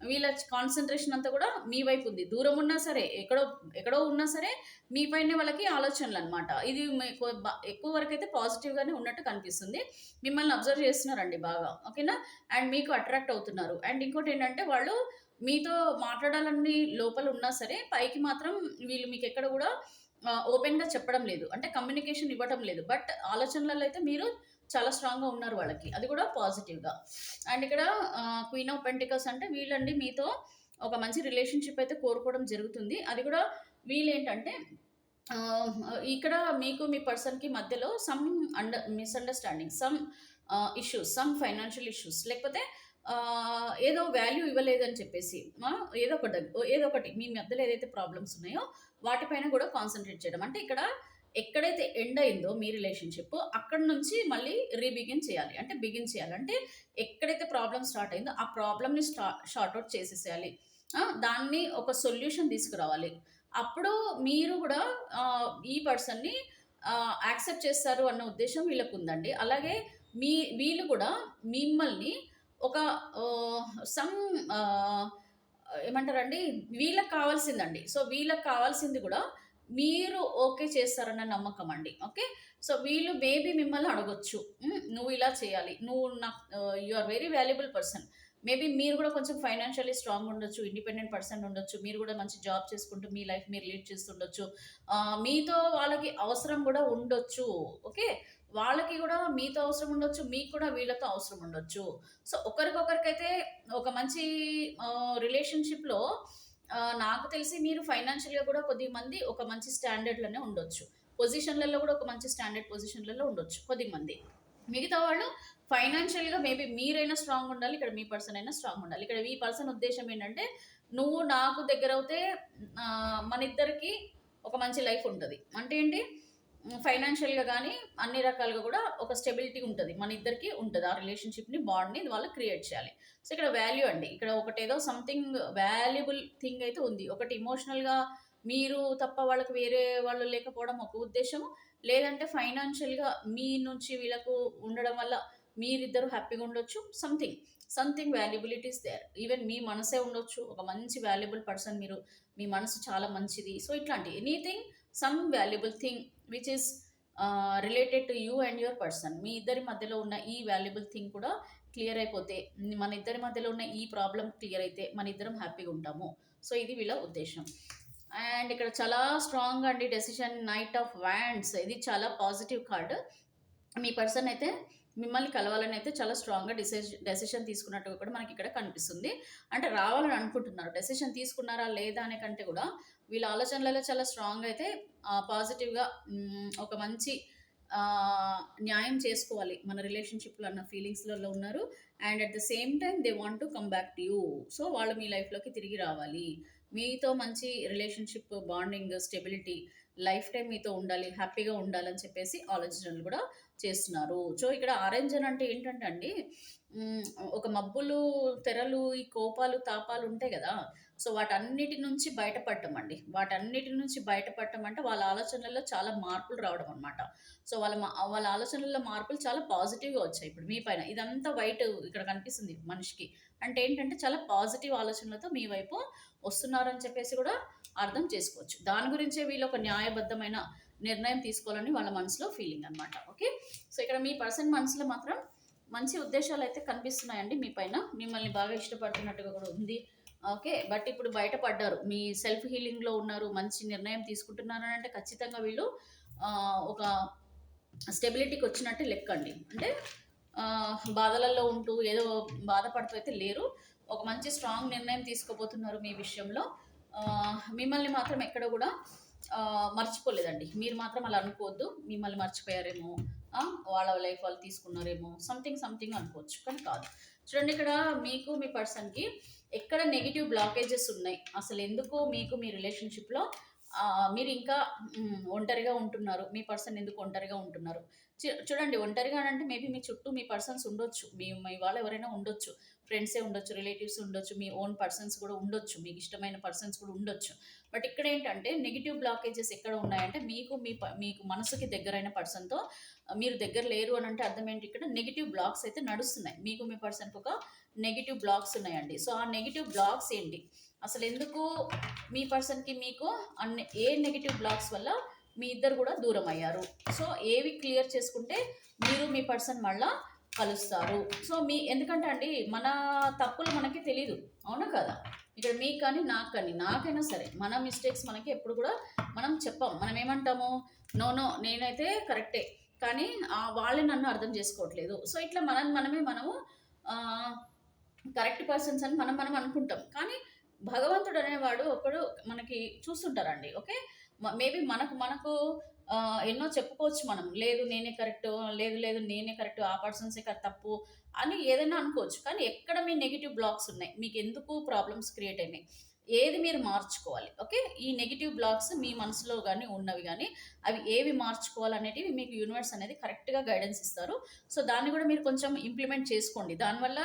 వీళ్ళ కాన్సంట్రేషన్ అంతా కూడా మీ వైపు ఉంది. దూరం ఉన్నా సరే, ఎక్కడో ఉన్నా సరే మీ పైనే వాళ్ళకి ఆలోచనలనమాట. ఇది మీకు ఎక్కువ వరకైతే పాజిటివ్‌గానే ఉన్నట్టు కనిపిస్తుంది. మిమ్మల్ని అబ్జర్వ్ చేస్తున్నారండి బాగా. ఓకేనా? అండ్ మీకు అట్రాక్ట్ అవుతున్నారు. అండ్ ఇంకోటేంటంటే వాళ్ళు మీతో మాట్లాడాలని లోపల ఉన్నా సరే, పైకి మాత్రం వీళ్ళు మీకెక్కడ గూడా ఓపెన్‌గా చెప్పడం లేదు. అంటే కమ్యూనికేషన్ ఇవ్వటం లేదు. బట్ ఆలోచనలలో అయితే మీరు చాలా స్ట్రాంగ్‌గా ఉన్నారు వాళ్ళకి. అది కూడా పాజిటివ్‌గా. అండ్ ఇక్కడ క్వీన్ ఆఫ్ పెంటికల్స్ అంటే వీళ్ళండి మీతో ఒక మంచి రిలేషన్‌షిప్ అయితే కోరుకోవడం జరుగుతుంది. అది కూడా వీళ్ళేంటంటే ఆహ్, ఇక్కడ మీకు మీ పర్సన్‌కి మధ్యలో మిస్‌అండర్‌స్టాండింగ్, సమ్ ఫైనాన్షియల్ ఇష్యూస్ లేకపోతే ఏదో వాల్యూ ఇవ్వలేదని చెప్పేసి ఏదో ఒకటి మీ మధ్యలో ఏదైతే ప్రాబ్లమ్స్ ఉన్నాయో వాటిపైన కూడా కాన్సంట్రేట్ చేయడం. అంటే ఇక్కడ ఎక్కడైతే ఎండ్ అయిందో మీ రిలేషన్‌షిప్ అక్కడి నుంచి మళ్ళీ చేయాలి. అంటే బిగిన్ చేయాలి. అంటే ఎక్కడైతే ప్రాబ్లమ్ స్టార్ట్ అయిందో ఆ ప్రాబ్లమ్‌ని షార్ట్ ఔట్ చేసేసేయాలి. దాన్ని ఒక సొల్యూషన్ తీసుకురావాలి. అప్పుడు మీరు గూడా ఈ పర్సన్‌ని యాక్సెప్ట్ చేస్తారు అన్న ఉద్దేశ్యం వీళ్ళకుందండి. అలాగే వీళ్ళు కూడా మిమ్మల్ని ఒక సమ్ ఆహ్, ఏమంటారండి, వీళ్ళకి కావాల్సిందండి. సో, వీళ్ళకి కావాల్సింది గూడా మీరు ఓకే చేస్తారన్న నమ్మకం అండి. ఓకే. సో, వీళ్ళు మేబీ మిమ్మల్ని అడగొచ్చు. నువ్వు ఇలా చేయాలి. నువ్వు you are very valuable person. Maybe మీరు కూడా కొంచెం ఫైనాన్షియల్లీ స్ట్రాంగ్ ఉండొచ్చు, ఇండిపెండెంట్ పర్సన్ ఉండొచ్చు, మీరు కూడా మంచి జాబ్ చేసుకుంటూ మీ లైఫ్ మీరు లీడ్ చేస్తుండొచ్చు. మీతో వాళ్ళకి అవసరం కూడా ఉండొచ్చు. ఓకే, వాళ్ళకి కూడా మీతో అవసరం ఉండొచ్చు, మీకు కూడా వీళ్ళతో అవసరం ఉండొచ్చు. సో ఒకరికొకరికైతే ఒక మంచి రిలేషన్షిప్లో నాకు తెలిసి మీరు ఫైనాన్షియల్గా కూడా కొద్ది మంది ఒక మంచి స్టాండర్డ్లోనే ఉండొచ్చు, పొజిషన్లలో కూడా ఒక మంచి స్టాండర్డ్ పొజిషన్లలో ఉండొచ్చు కొద్ది మంది. మిగతా వాళ్ళు ఫైనాన్షియల్గా మేబీ మీరైనా స్ట్రాంగ్ ఉండాలి, ఇక్కడ మీ పర్సన్ అయినా స్ట్రాంగ్ ఉండాలి. ఇక్కడ ఈ పర్సన్ ఉద్దేశం ఏంటంటే నువ్వు నాకు దగ్గర అవుతే మన ఇద్దరికి ఒక మంచి లైఫ్ ఉంటుంది. అంటే ఏంటి, ఫైనాన్షియల్గా కానీ అన్ని రకాలుగా కూడా ఒక స్టెబిలిటీ ఉంటుంది, మన ఇద్దరికి ఉంటుంది. ఆ రిలేషన్షిప్ని బాండ్ని వాళ్ళు క్రియేట్ చేయాలి. సో ఇక్కడ వాల్యూ అండి, ఇక్కడ ఒకటేదో సంథింగ్ వాల్యుబుల్ థింగ్ అయితే ఉంది. ఒకటి ఇమోషనల్గా మీరు తప్ప వాళ్ళకి వేరే వాళ్ళు లేకపోవడం ఒక ఉద్దేశము, లేదంటే ఫైనాన్షియల్గా మీ నుంచి వీళ్ళకు ఉండడం వల్ల మీరిద్దరు హ్యాపీగా ఉండొచ్చు. Something something vulnerabilities there. Even మీ మనసే ఉండొచ్చు, ఒక మంచి వాల్యుబుల్ పర్సన్ మీరు, మీ మనసు చాలా మంచిది. సో ఇట్లాంటి anything, some valuable thing which is related to you and your person. మీ ఇద్దరి మధ్యలో ఉన్న ఈ వాల్యుబుల్ థింగ్ కూడా క్లియర్ అయిపోతే, మన ఇద్దరి మధ్యలో ఉన్న ఈ ప్రాబ్లం క్లియర్ అయితే మన ఇద్దరం హ్యాపీగా ఉంటాము. సో ఇది వీళ్ళ ఉద్దేశం. అండ్ ఇక్కడ చాలా స్ట్రాంగ్ అండి డెసిషన్, నైట్ ఆఫ్ వ్యాండ్స్, ఇది చాలా పాజిటివ్ కార్డ్. మీ పర్సన్ అయితే మిమ్మల్ని కలవాలని అయితే చాలా స్ట్రాంగ్గా డెసిషన్ తీసుకున్నట్టుగా కూడా మనకి ఇక్కడ కనిపిస్తుంది. అంటే రావాలని అనుకుంటున్నారు. డెసిషన్ తీసుకున్నారా లేదా అనే కంటే కూడా వీళ్ళ ఆలోచనలలో చాలా స్ట్రాంగ్ అయితే పాజిటివ్గా ఒక మంచి న్యాయం చేసుకోవాలి మన రిలేషన్షిప్లో అన్న ఫీలింగ్స్లలో ఉన్నారు. And at the same time they want to come back to you. So వాళ్ళు మీ లైఫ్లోకి తిరిగి రావాలి, మీతో మంచి relationship bonding stability life time మీతో ఉండాలి, హ్యాపీగా ఉండాలని చెప్పేసి ఆలోచనలు కూడా చేస్తున్నారు. సో ఇక్కడ ఆరెంజన్ అంటే ఏంటంటే అండి, ఒక మబ్బులు తెరలు ఈ కోపాలు తాపాలు ఉంటాయి కదా. సో వాటన్నిటి నుంచి బయటపడటం అండి, వాటన్నిటి నుంచి బయటపడటం అంటే వాళ్ళ ఆలోచనల్లో చాలా మార్పులు రావడం అనమాట. సో వాళ్ళ ఆలోచనల్లో మార్పులు చాలా పాజిటివ్గా వచ్చాయి ఇప్పుడు మీ పైన. ఇదంతా వైట్ ఇక్కడ కనిపిస్తుంది మనిషికి, అంటే ఏంటంటే చాలా పాజిటివ్ ఆలోచనలతో మీ వైపు వస్తున్నారని చెప్పేసి కూడా అర్థం చేసుకోవచ్చు. దాని గురించే వీళ్ళు ఒక న్యాయబద్ధమైన నిర్ణయం తీసుకోవాలని వాళ్ళ మనసులో ఫీలింగ్ అనమాట. ఓకే, సో ఇక్కడ మీ పర్సన్ మనసులో మాత్రం మంచి ఉద్దేశాలు అయితే కనిపిస్తున్నాయండి మీ పైన, మిమ్మల్ని బాగా ఇష్టపడుతున్నట్టుగా కూడా ఉంది. ఓకే, బట్ ఇప్పుడు బయటపడ్డారు, మీ సెల్ఫ్ హీలింగ్లో ఉన్నారు, మంచి నిర్ణయం తీసుకుంటున్నారు అని అంటే ఖచ్చితంగా వీళ్ళు ఒక స్టెబిలిటీకి వచ్చినట్టు లెక్కండి. అంటే బాధలలో ఉంటూ ఏదో బాధపడుతూ అయితే లేరు, ఒక మంచి స్ట్రాంగ్ నిర్ణయం తీసుకోబోతున్నారు మీ విషయంలో. మిమ్మల్ని మాత్రం ఎక్కడ కూడా మర్చిపోలేదండి. మీరు మాత్రం అలా అనుకోవద్దు, మిమ్మల్ని మర్చిపోయారేమో, వాళ్ళ లైఫ్ వాళ్ళు తీసుకున్నారేమో, సంథింగ్ సంథింగ్ అనుకోవచ్చు, కానీ కాదు. చూడండి ఇక్కడ మీకు మీ పర్సన్కి ఎక్కడ నెగిటివ్ బ్లాకేజెస్ ఉన్నాయి, అసలు ఎందుకు మీకు మీ రిలేషన్షిప్లో మీరు ఇంకా ఒంటరిగా ఉంటున్నారు, మీ పర్సన్ ఎందుకు ఒంటరిగా ఉంటున్నారు. చూడండి, ఒంటరిగా అంటే మేబీ మీ చుట్టూ మీ పర్సన్స్ ఉండొచ్చు, మీ వాళ్ళు ఎవరైనా ఉండొచ్చు, ఫ్రెండ్సే ఉండొచ్చు, రిలేటివ్స్ ఉండొచ్చు, మీ ఓన్ పర్సన్స్ కూడా ఉండొచ్చు, మీకు ఇష్టమైన పర్సన్స్ కూడా ఉండొచ్చు. బట్ ఇక్కడ ఏంటంటే నెగిటివ్ బ్లాకేజెస్ ఎక్కడ ఉన్నాయంటే మీకు మనసుకి దగ్గరైన పర్సన్తో మీరు దగ్గర లేరు అని అంటే అర్థం ఏంటి, ఇక్కడ నెగిటివ్ బ్లాక్స్ అయితే నడుస్తున్నాయి, మీకు మీ పర్సన్కి ఒక నెగిటివ్ బ్లాక్స్ ఉన్నాయండి. సో ఆ నెగిటివ్ బ్లాక్స్ ఏంటి, అసలు ఎందుకు మీ పర్సన్కి మీకు ఏ నెగిటివ్ బ్లాక్స్ వల్ల మీ ఇద్దరు కూడా దూరం అయ్యారు. సో ఏవి క్లియర్ చేసుకుంటే మీరు మీ పర్సన్ మళ్ళా కలుస్తారు. సో ఎందుకంటే అండి మన తప్పులు మనకి తెలీదు, అవునా కదా. ఇక్కడ మీకు కానీ నాకు కానీ, నాకైనా సరే మన మిస్టేక్స్ మనకి ఎప్పుడు కూడా మనం చెప్పాం. మనం ఏమంటాము, నో నో నేనైతే కరెక్టే, కానీ వాళ్ళే నన్ను అర్థం చేసుకోవట్లేదు. సో ఇట్లా మనము కరెక్ట్ పర్సన్స్ అని మనం అనుకుంటాం, కానీ భగవంతుడు అనేవాడు ఒకడు మనకి చూస్తుంటారండి. ఓకే, మేబీ మనకు ఎన్నో చెప్పుకోవచ్చు మనం, లేదు నేనే కరెక్ట్, లేదు లేదు నేనే కరెక్ట్, ఆ పర్సన్సే తప్పు అని ఏదైనా అనుకోవచ్చు. కానీ ఎక్కడ మీ నెగిటివ్ బ్లాక్స్ ఉన్నాయి, మీకు ఎందుకు ప్రాబ్లమ్స్ క్రియేట్ అయినాయి, ఏది మీరు మార్చుకోవాలి. ఓకే, ఈ నెగిటివ్ బ్లాక్స్ మీ మనసులో కానీ ఉన్నవి కానీ అవి ఏవి మార్చుకోవాలనేటివి మీకు యూనివర్స్ అనేది కరెక్ట్గా గైడెన్స్ ఇస్తారు. సో దాన్ని కూడా మీరు కొంచెం ఇంప్లిమెంట్ చేసుకోండి, దానివల్ల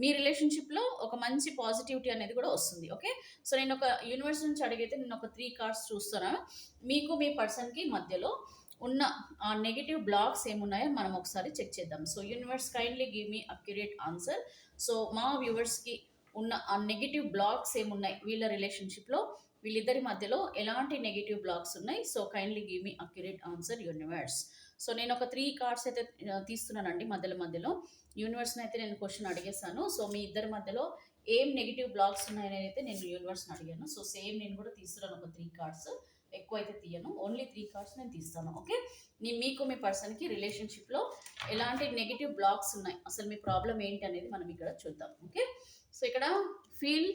మీ రిలేషన్షిప్లో ఒక మంచి పాజిటివిటీ అనేది కూడా వస్తుంది. ఓకే, సో నేను ఒక యూనివర్స్ నుంచి అడిగితే నేను ఒక 3 కార్డ్స్ చూస్తున్నాను, మీకు మీ పర్సన్కి మధ్యలో ఉన్న ఆ నెగిటివ్ బ్లాక్స్ ఏమున్నాయో మనం ఒకసారి చెక్ చేద్దాం. So universe kindly give me accurate answer. So మా వ్యూవర్స్కి ఉన్న ఆ నెగిటివ్ బ్లాక్స్ ఏమున్నాయి వీళ్ళ రిలేషన్షిప్లో, వీళ్ళిద్దరి మధ్యలో ఎలాంటి నెగిటివ్ బ్లాక్స్ ఉన్నాయి? So kindly give me accurate answer universe. So నేను ఒక 3 కార్డ్స్ అయితే తీస్తున్నానండి మధ్యలో. యూనివర్స్‌ని అయితే నేను క్వెషన్ అడిగేసాను. సో మీ ఇద్దరి మధ్యలో ఏం నెగిటివ్ బ్లాక్స్ ఉన్నాయని అయితే నేను యూనివర్స్‌ని అడిగాను. సో సేమ్ నేను కూడా తీస్తున్నాను ఒక 3 కార్డ్స్. ఎక్కువ అయితే తీయను. ఓన్లీ 3 కార్డ్స్ నేను తీస్తాను. ఓకే. మీకు మీ పర్సన్‌కి రిలేషన్‌షిప్‌లో ఎలాంటి నెగిటివ్ బ్లాక్స్ ఉన్నాయి? అసలు మీ ప్రాబ్లమ్ ఏంటి అనేది మనం ఇక్కడ చూద్దాం. ఓకే. సో ఇక్కడ feel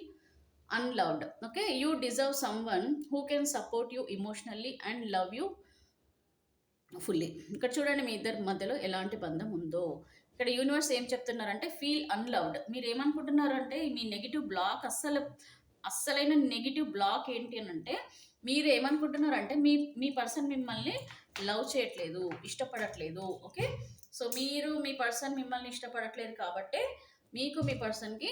unloved. Okay. You deserve someone who can support you emotionally and love you fully. ఇక్కడ చూడండి మీ ఇద్దరి మధ్యలో ఎలాంటి బంధం ఉందో. ఇక్కడ యూనివర్స్ ఏం చెప్తున్నారంటే ఫీల్ అన్లవ్డ్. మీరు ఏమనుకుంటున్నారంటే మీ నెగిటివ్ బ్లాక్ అస్సలైన నెగిటివ్ బ్లాక్ ఏంటి అని అంటే మీరు ఏమనుకుంటున్నారంటే మీ మీ పర్సన్ మిమ్మల్ని లవ్ చేయట్లేదు, ఇష్టపడట్లేదు. ఓకే. సో మీ పర్సన్ మిమ్మల్ని ఇష్టపడట్లేదు కాబట్టే మీకు మీ పర్సన్కి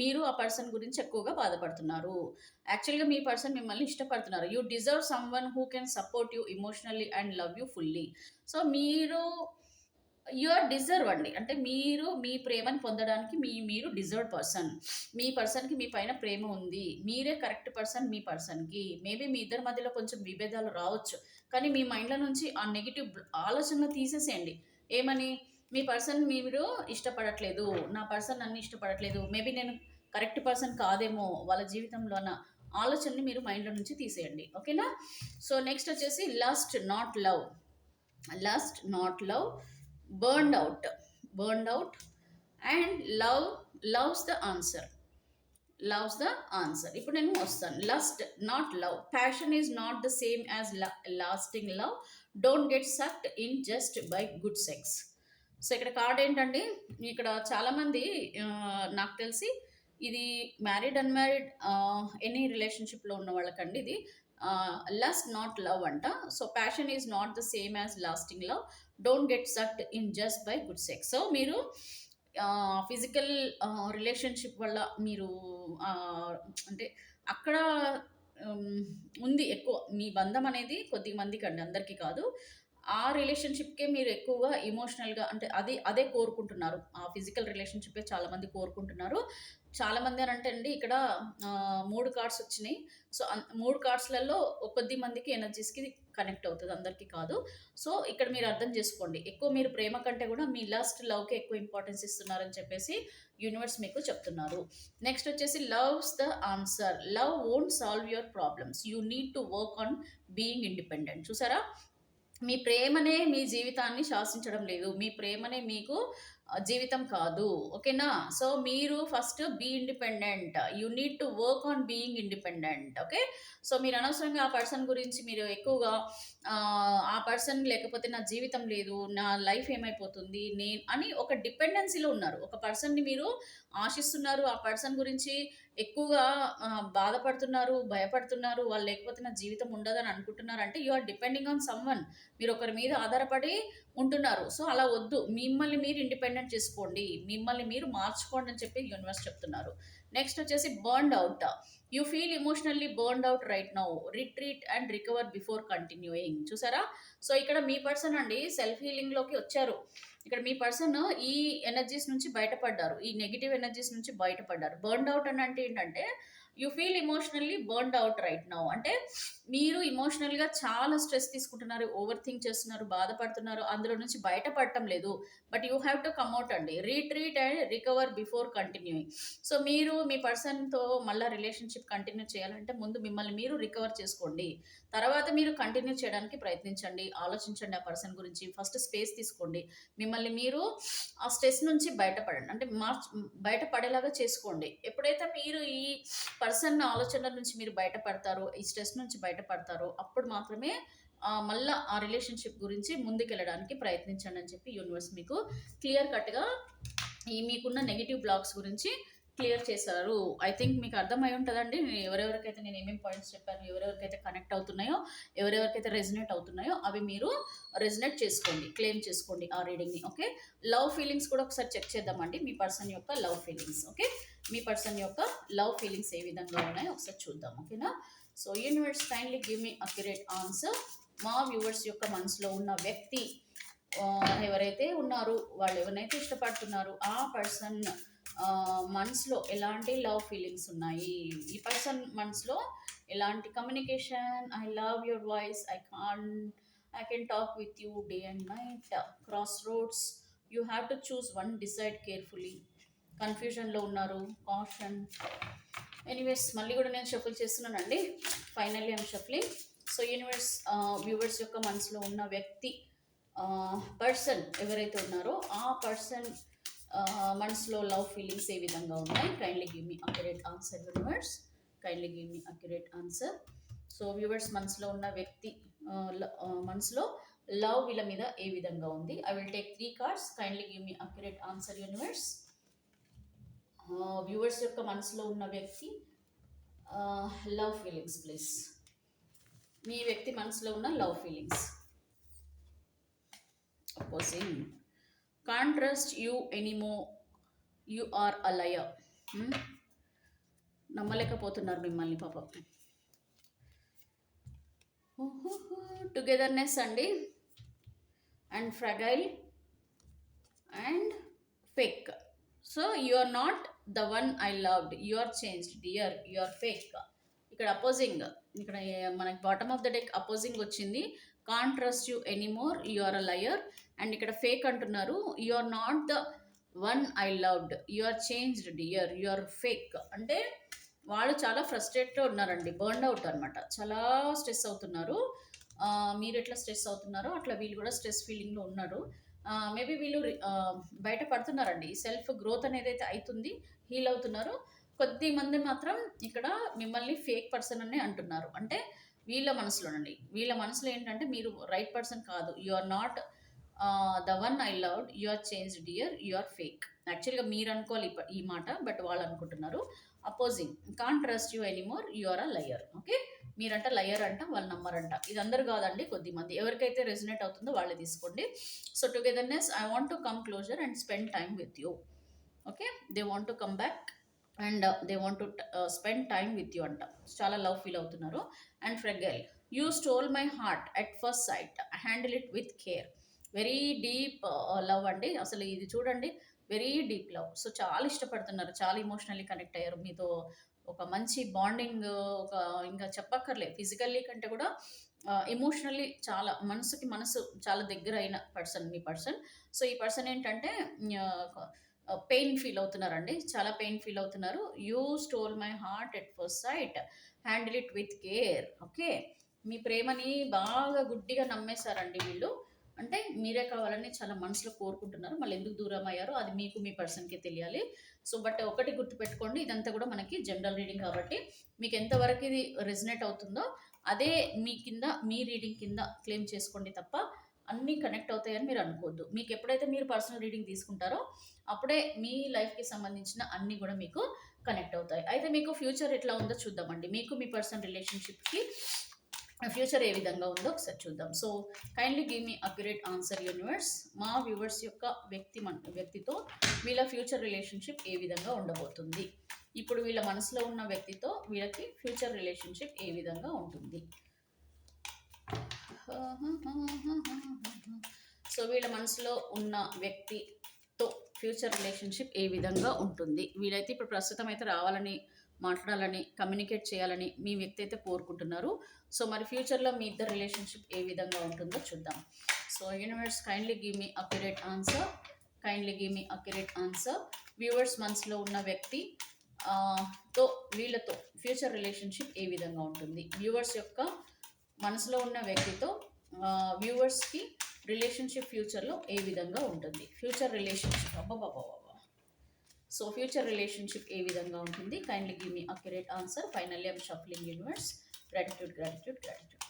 మీరు ఆ పర్సన్ గురించి ఎక్కువగా బాధపడుతున్నారు. యాక్చువల్గా మీ పర్సన్ మిమ్మల్ని ఇష్టపడుతున్నారు. You deserve someone who can support you emotionally and love you fully. So you are deserve అండి. అంటే మీరు మీ ప్రేమని పొందడానికి మీరు డిజర్వ్డ్ పర్సన్. మీ పర్సన్కి మీ పైన ప్రేమ ఉంది. మీరే కరెక్ట్ పర్సన్ మీ పర్సన్కి. మేబీ మీ ఇద్దరి మధ్యలో కొంచెం విభేదాలు రావచ్చు, కానీ మీ మైండ్లో నుంచి ఆ నెగిటివ్ ఆలోచనలు తీసేసేయండి. ఏమని? మీ పర్సన్ మీరు ఇష్టపడట్లేదు, నా పర్సన్ నన్ను ఇష్టపడట్లేదు, మేబీ నేను కరెక్ట్ పర్సన్ కాదేమో వాళ్ళ జీవితంలో అన్న ఆలోచనని మీరు మైండ్లో నుంచి తీసేయండి. ఓకేనా? సో నెక్స్ట్ వచ్చేసి lust not love, burned out and loves the answer. ఇప్పుడు నేను వస్తాను. Lust not love, passion is not the same as lasting love, don't get sucked in just by good sex. So ఇక్కడ కార్డ్ ఏంటండి, ఇక్కడ చాలామంది నాకు తెలిసి ఇది మ్యారీడ్ అన్మ్యారీడ్ ఎనీ రిలేషన్షిప్లో ఉన్న వాళ్ళకండి ఇది లస్ట్ నాట్ లవ్ అంట. So passion is not the same as lasting love, don't get sucked in just by good sex. So మీరు ఫిజికల్ రిలేషన్షిప్ వల్ల మీరు అంటే అక్కడ ఉంది ఎక్కువ మీ బంధం అనేది కొద్ది మందికి అండి, అందరికీ కాదు. ఆ రిలేషన్షిప్కే మీరు ఎక్కువగా ఎమోషనల్గా అంటే అదే కోరుకుంటున్నారు. ఆ ఫిజికల్ రిలేషన్షిప్పే చాలామంది కోరుకుంటున్నారు. చాలామంది అని అంటే అండి ఇక్కడ 3 కార్డ్స్ వచ్చినాయి. సో 3 కార్డ్స్లలో కొద్ది మందికి ఎనర్జీస్కి కనెక్ట్ అవుతుంది, అందరికీ కాదు. సో ఇక్కడ మీరు అర్థం చేసుకోండి, ఎక్కువ మీరు ప్రేమ కంటే కూడా మీ లస్ట్ లవ్కి ఎక్కువ ఇంపార్టెన్స్ ఇస్తున్నారని చెప్పేసి యూనివర్స్ మీకు చెప్తున్నారు. నెక్స్ట్ వచ్చేసి loves the answer. Love won't solve your problems, you need to work on being independent. చూసారా? మీ ప్రేమనే మీ జీవితాన్ని శాసించడం లేదు, మీ ప్రేమనే మీకు జీవితం కాదు. ఓకేనా? సో మీరు first be independent, you need to work on being independent. Okay. So మీరు అనవసరంగా ఆ పర్సన్ గురించి మీరు ఎక్కువగా ఆ పర్సన్ లేకపోతే నా జీవితం లేదు, నా లైఫ్ ఏమైపోతుంది అని ఒక డిపెండెన్సీలో ఉన్నారు. ఒక పర్సన్ని మీరు ఆశిస్తున్నారు, ఆ పర్సన్ గురించి ఎక్కువగా బాధపడుతున్నారు, భయపడుతున్నారు, వాళ్ళు లేకపోతే నా జీవితం ఉండదని అనుకుంటున్నారు. అంటే you are depending on someone. మీరు ఒకరి మీద ఆధారపడి ఉంటున్నారు. సో అలా వద్దు, మిమ్మల్ని మీరు ఇండిపెండెంట్ చేసుకోండి, మిమ్మల్ని మీరు మార్చుకోండి అని చెప్పి యూనివర్స్ చెప్తున్నారు. నెక్స్ట్ వచ్చేసి burned out. You feel emotionally burned out right now, retreat and recover before continuing. చూసారా? సో ఇక్కడ మీ పర్సన్ అండి సెల్ఫ్ హీలింగ్లోకి వచ్చారు. ఇక్కడ మీ పర్సన్ ఈ ఎనర్జీస్ నుంచి బయటపడ్డారు, ఈ నెగిటివ్ ఎనర్జీస్ నుంచి బయటపడ్డారు. బర్న్డ్ అవుట్ అని అంటే ఏంటంటే you feel emotionally burned out right now. అంటే మీరు ఎమోషనల్గా చాలా స్ట్రెస్ తీసుకుంటున్నారు, ఓవర్ థింక్ చేస్తున్నారు, బాధపడుతున్నారు, అందులో నుంచి బయటపడటం లేదు. బట్ యూ హ్యావ్ టు కమ్అట్ అండి, retreat and recover before continuing. So మీరు మీ పర్సన్తో మళ్ళీ రిలేషన్షిప్ కంటిన్యూ చేయాలంటే ముందు మిమ్మల్ని మీరు రికవర్ చేసుకోండి, తర్వాత మీరు కంటిన్యూ చేయడానికి ప్రయత్నించండి. ఆలోచించండి ఆ పర్సన్ గురించి, ఫస్ట్ స్పేస్ తీసుకోండి, మిమ్మల్ని మీరు ఆ స్ట్రెస్ నుంచి బయటపడండి, అంటే బయటపడేలాగా చేసుకోండి. ఎప్పుడైతే మీరు ఈ పర్సన్ ఆలోచనల నుంచి మీరు బయటపడతారో, ఈ స్ట్రెస్ నుంచి బయటపడతారో, అప్పుడు మాత్రమే మళ్ళీ ఆ రిలేషన్షిప్ గురించి ముందుకెళ్ళడానికి ప్రయత్నించండి అని చెప్పి యూనివర్స్ మీకు క్లియర్ కట్గా ఈ మీకున్న నెగిటివ్ బ్లాక్స్ గురించి క్లియర్ చేశారు. ఐ థింక్ మీకు అర్థమై ఉంటుందండి ఎవరెవరికైతే నేను ఏమేమి పాయింట్స్ చెప్పాను, ఎవరెవరికైతే కనెక్ట్ అవుతున్నాయో, ఎవరెవరికైతే రెజినేట్ అవుతున్నాయో అవి మీరు రెజినేట్ చేసుకోండి, క్లెయిమ్ చేసుకోండి ఆ రీడింగ్ని. ఓకే. లవ్ ఫీలింగ్స్ కూడా ఒకసారి చెక్ చేద్దామండి, మీ పర్సన్ యొక్క లవ్ ఫీలింగ్స్. ఓకే. మీ పర్సన్ యొక్క లవ్ ఫీలింగ్స్ ఏ విధంగా ఉన్నాయో ఒకసారి చూద్దాం. ఓకేనా? So universe kindly give me accurate answer. మా వ్యూవర్స్ యొక్క మనసులో ఉన్న వ్యక్తి ఎవరైతే ఉన్నారో, వాళ్ళు ఎవరినైతే ఇష్టపడుతున్నారో ఆ పర్సన్ మనసులో ఎలాంటి లవ్ ఫీలింగ్స్ ఉన్నాయి, ఈ పర్సన్ మనసులో ఎలాంటి communication. I love your voice, I can talk with you day and night. Cross roads, you have to choose one, decide carefully. కన్ఫ్యూజన్లో ఉన్నారు, కాషన్. ఎనీవేస్ మళ్ళీ కూడా నేను షఫుల్ చేస్తున్నానండి. Finally I'm shuffling. So universe, viewers యొక్క మనసులో ఉన్న వ్యక్తి, పర్సన్ ఎవరైతే ఉన్నారో ఆ పర్సన్ మనసులో లవ్ ఫీలింగ్స్ ఏ విధంగా ఉన్నాయి. Kindly give me accurate answer universe, kindly give me accurate answer. So viewers మనసులో ఉన్న వ్యక్తి మనసులో లవ్ వీళ్ళ మీద ఏ విధంగా ఉంది. I will take 3 cards. Kindly give me accurate answer universe. Viewers యొక్క మనసులో ఉన్న వ్యక్తి లవ్ ఫీలింగ్స్ ప్లీజ్. మీ వ్యక్తి మనసులో ఉన్న love feelings. Opposing, can't trust you anymore, you are a liar. నమ్మలేకపోతున్నారు మిమ్మల్ని పాపం. టుగెదర్నెస్ అండి, and fragile and fake. So you are not the one I loved, you are changed dear, you are fake. ఇక్కడ అపోజింగ్, ఇక్కడ మనకి bottom of the deck opposing వచ్చింది. Can't trust you anymore, you are a liar. And ఇక్కడ ఫేక్ అంటున్నారు. You are not the one I loved, you are changed dear, you are fake. అంటే వాళ్ళు చాలా ఫ్రస్ట్రేట్గా ఉన్నారండి, బర్న్డ్ అవుట్ అనమాట. చాలా స్ట్రెస్ అవుతున్నారు. మీరు ఎట్లా స్ట్రెస్ అవుతున్నారో అట్లా వీళ్ళు కూడా స్ట్రెస్ ఫీలింగ్లో ఉన్నారు. మేబీ వీళ్ళు బయట పడుతున్నారండి. సెల్ఫ్ గ్రోత్ అనేది అయితే అవుతుంది, హీల్ అవుతున్నారు. కొద్ది మంది మాత్రం ఇక్కడ మిమ్మల్ని ఫేక్ పర్సన్ అని అంటున్నారు. అంటే వీళ్ళ మనసులోనండి, వీళ్ళ మనసులో ఏంటంటే మీరు రైట్ పర్సన్ కాదు, you are not the one I loved, you are change dear, you are fake. యాక్చువల్గా మీరు అనుకోవాలి ఈ మాట, బట్ వాళ్ళు అనుకుంటున్నారు. Opposing, can't trust you anymore, you are a liar. Okay, మీరంట లయర్ అంట, వాళ్ళు నమ్మరంట. ఇది అందరు కాదండి, కొద్దిమంది. ఎవరికైతే రెజినేట్ అవుతుందో వాళ్ళే తీసుకోండి. So togetherness, I want to come closer and spend time with you. Okay, they want to come back and they want to spend time with you అంట. చాలా లవ్ ఫీల్ అవుతున్నారు. And fragile, you stole my heart at first sight, handle it with care. Very deep love అండి. అసలు ఇది చూడండి, వెరీ డీప్ లవ్. సో చాలా ఇష్టపడుతున్నారు, చాలా ఇమోషనల్లీ కనెక్ట్ అయ్యారు మీతో. ఒక మంచి బాండింగ్, ఒక ఇంకా చెప్పక్కర్లే, ఫిజికల్లీ కంటే కూడా ఎమోషనల్లీ చాలా, మనసుకి మనసు చాలా దగ్గర అయిన పర్సన్ మీ పర్సన్. సో ఈ పర్సన్ ఏంటంటే పెయిన్ ఫీల్ అవుతున్నారండి, చాలా పెయిన్ ఫీల్ అవుతున్నారు. You stole my heart at first sight, handle it with care. Okay, మీ ప్రేమని బాగా గుడ్డిగా నమ్మేశారండి వీళ్ళు. అంటే మీరే కావాలని చాలా మనసులో కోరుకుంటున్నారు. మళ్ళీ ఎందుకు దూరం అయ్యారో అది మీకు మీ పర్సన్కి తెలియాలి. సో బట్ ఒకటి గుర్తుపెట్టుకోండి, ఇదంతా కూడా మనకి జనరల్ రీడింగ్ కాబట్టి మీకు ఎంతవరకు ఇది రెజినేట్ అవుతుందో అదే మీ కింద, మీ రీడింగ్ కింద క్లెయిమ్ చేసుకోండి తప్ప అన్నీ కనెక్ట్ అవుతాయని మీరు అనుకోవద్దు. మీకు ఎప్పుడైతే మీరు పర్సనల్ రీడింగ్ తీసుకుంటారో అప్పుడే మీ లైఫ్కి సంబంధించిన అన్నీ కూడా మీకు కనెక్ట్ అవుతాయి. అయితే మీకు ఫ్యూచర్ ఎట్లా ఉందో చూద్దామండి. మీకు మీ పర్సనల్ రిలేషన్షిప్కి ఫ్యూచర్ ఏ విధంగా ఉందో ఒకసారి చూద్దాం. So kindly give me accurate answer universe. మా వ్యూవర్స్ యొక్క వ్యక్తితో వీళ్ళ ఫ్యూచర్ రిలేషన్షిప్ ఏ విధంగా ఉండబోతుంది. ఇప్పుడు వీళ్ళ మనసులో ఉన్న వ్యక్తితో వీళ్ళకి ఫ్యూచర్ రిలేషన్షిప్ ఏ విధంగా ఉంటుంది. సో వీళ్ళ మనసులో ఉన్న వ్యక్తితో ఫ్యూచర్ రిలేషన్షిప్ ఏ విధంగా ఉంటుంది. వీళ్ళైతే ఇప్పుడు ప్రస్తుతం అయితే రావాలని, మాట్లాడాలని, కమ్యూనికేట్ చేయాలని మీ వ్యక్తి అయితే కోరుకుంటున్నారు. సో మరి ఫ్యూచర్లో మీ ఇద్దరు రిలేషన్షిప్ ఏ విధంగా ఉంటుందో చూద్దాం. So universe, kindly give me accurate answer, kindly give me accurate answer. Viewers మనసులో ఉన్న వ్యక్తి తో వీళ్ళతో ఫ్యూచర్ రిలేషన్షిప్ ఏ విధంగా ఉంటుంది. వ్యూవర్స్ యొక్క మనసులో ఉన్న వ్యక్తితో వ్యూవర్స్కి రిలేషన్షిప్ ఫ్యూచర్లో ఏ విధంగా ఉంటుంది. ఫ్యూచర్ రిలేషన్షిప్ అబ్బాబాబా. సో ఫ్యూచర్ రిలేషన్షిప్ ఏ విధంగా ఉంటుంది. Kindly give me accurate answer. Finally I'm shuffling universe. Gratitude, gratitude, gratitude.